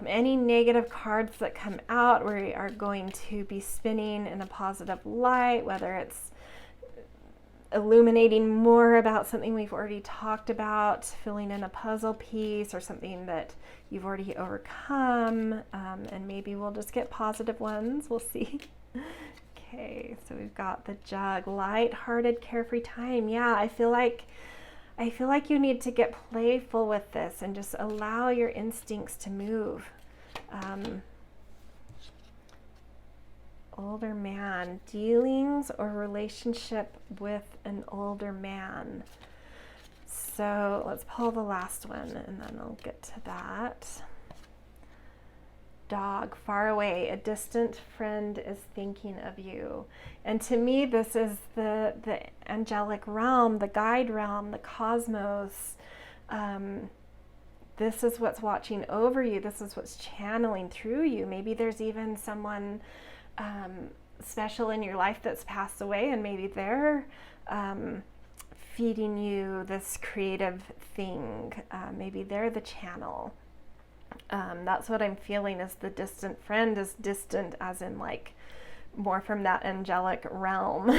Any negative cards that come out, we are going to be spinning in a positive light, whether it's illuminating more about something we've already talked about, filling in a puzzle piece, or something that you've already overcome, and maybe we'll just get positive ones. We'll see. Okay, so we've got the Jug, light-hearted, carefree time. Yeah, I feel like you need to get playful with this and just allow your instincts to move. Older man, dealings or relationship with an older man. So let's pull the last one and then I'll get to that. Dog, far away, a distant friend is thinking of you. And to me, this is the angelic realm, the guide realm, the cosmos. This is what's watching over you. This is what's channeling through you. Maybe there's even someone special in your life that's passed away, and maybe they're feeding you this creative thing. Maybe they're the channel. That's what I'm feeling, is the distant friend is distant as in like more from that angelic realm.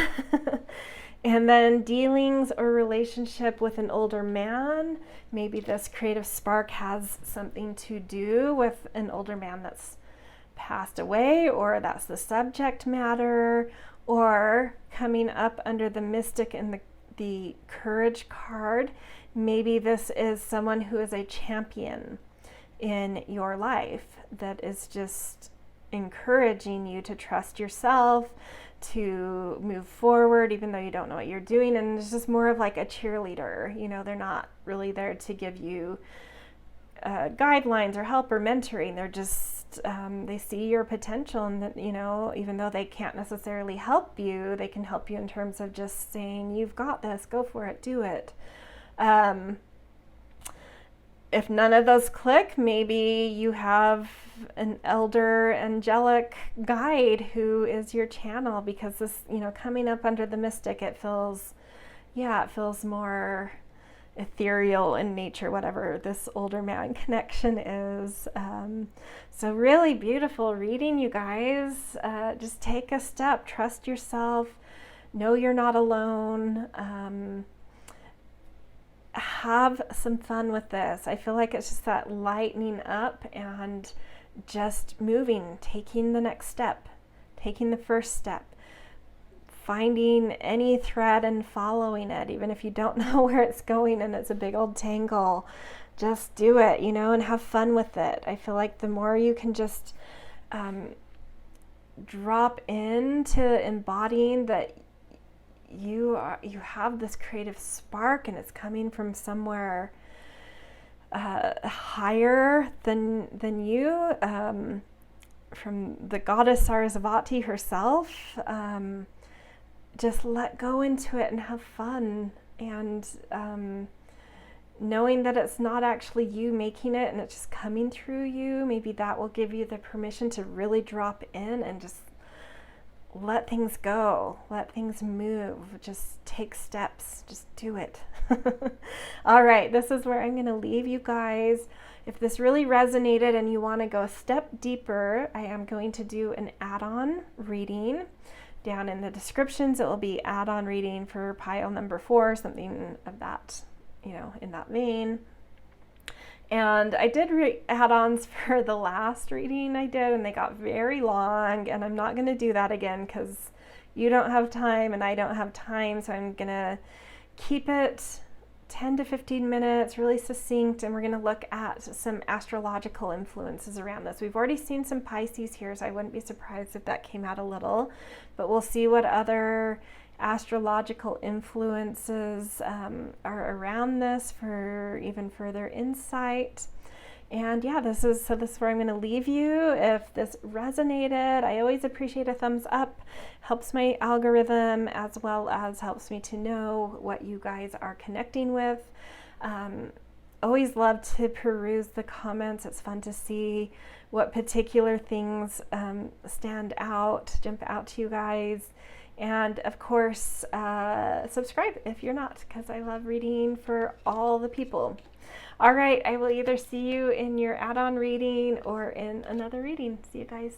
And then dealings or relationship with an older man. Maybe this creative spark has something to do with an older man that's passed away, or that's the subject matter, or coming up under the mystic and the courage card. Maybe this is someone who is a champion in your life that is just encouraging you to trust yourself, to move forward even though you don't know what you're doing. And it's just more of like a cheerleader. You know, they're not really there to give you guidelines or help or mentoring. They're just they see your potential, and that, you know, even though they can't necessarily help you, they can help you in terms of just saying, you've got this, go for it, do it. If none of those click, maybe you have an elder angelic guide who is your channel, because this, you know, coming up under the mystic, it feels more ethereal in nature, whatever this older man connection is. So really beautiful reading, you guys. Just take a step, trust yourself, know you're not alone. Have some fun with this. I feel like it's just that lightening up and just moving, taking the next step, taking the first step, finding any thread and following it, even if you don't know where it's going and it's a big old tangle. just do it, you know, and have fun with it. I feel like the more you can just drop into embodying that you have this creative spark and it's coming from somewhere higher than you, from the goddess Sarasvati herself. Just let go into it and have fun, and knowing that it's not actually you making it and it's just coming through you, maybe that will give you the permission to really drop in and just let things go, let things move, just take steps, just do it. All right, this is where I'm going to leave you guys. If this really resonated and you want to go a step deeper, I am going to do an add-on reading. Down in the descriptions, it will be add-on reading for pile number 4, something of that, you know, in that vein. And I did add-ons for the last reading I did, and they got very long, and I'm not going to do that again because you don't have time and I don't have time, so I'm going to keep it 10 to 15 minutes, really succinct, and we're going to look at some astrological influences around this. We've already seen some Pisces here, so I wouldn't be surprised if that came out a little, but we'll see what other astrological influences are around this for even further insight. And yeah, this is where I'm going to leave you. If this resonated, I always appreciate a thumbs up. Helps my algorithm, as well as helps me to know what you guys are connecting with. Always love to peruse the comments. It's fun to see what particular things stand out, jump out to you guys. And of course, subscribe if you're not, because I love reading for all the people. All right, I will either see you in your add-on reading or in another reading. See you guys.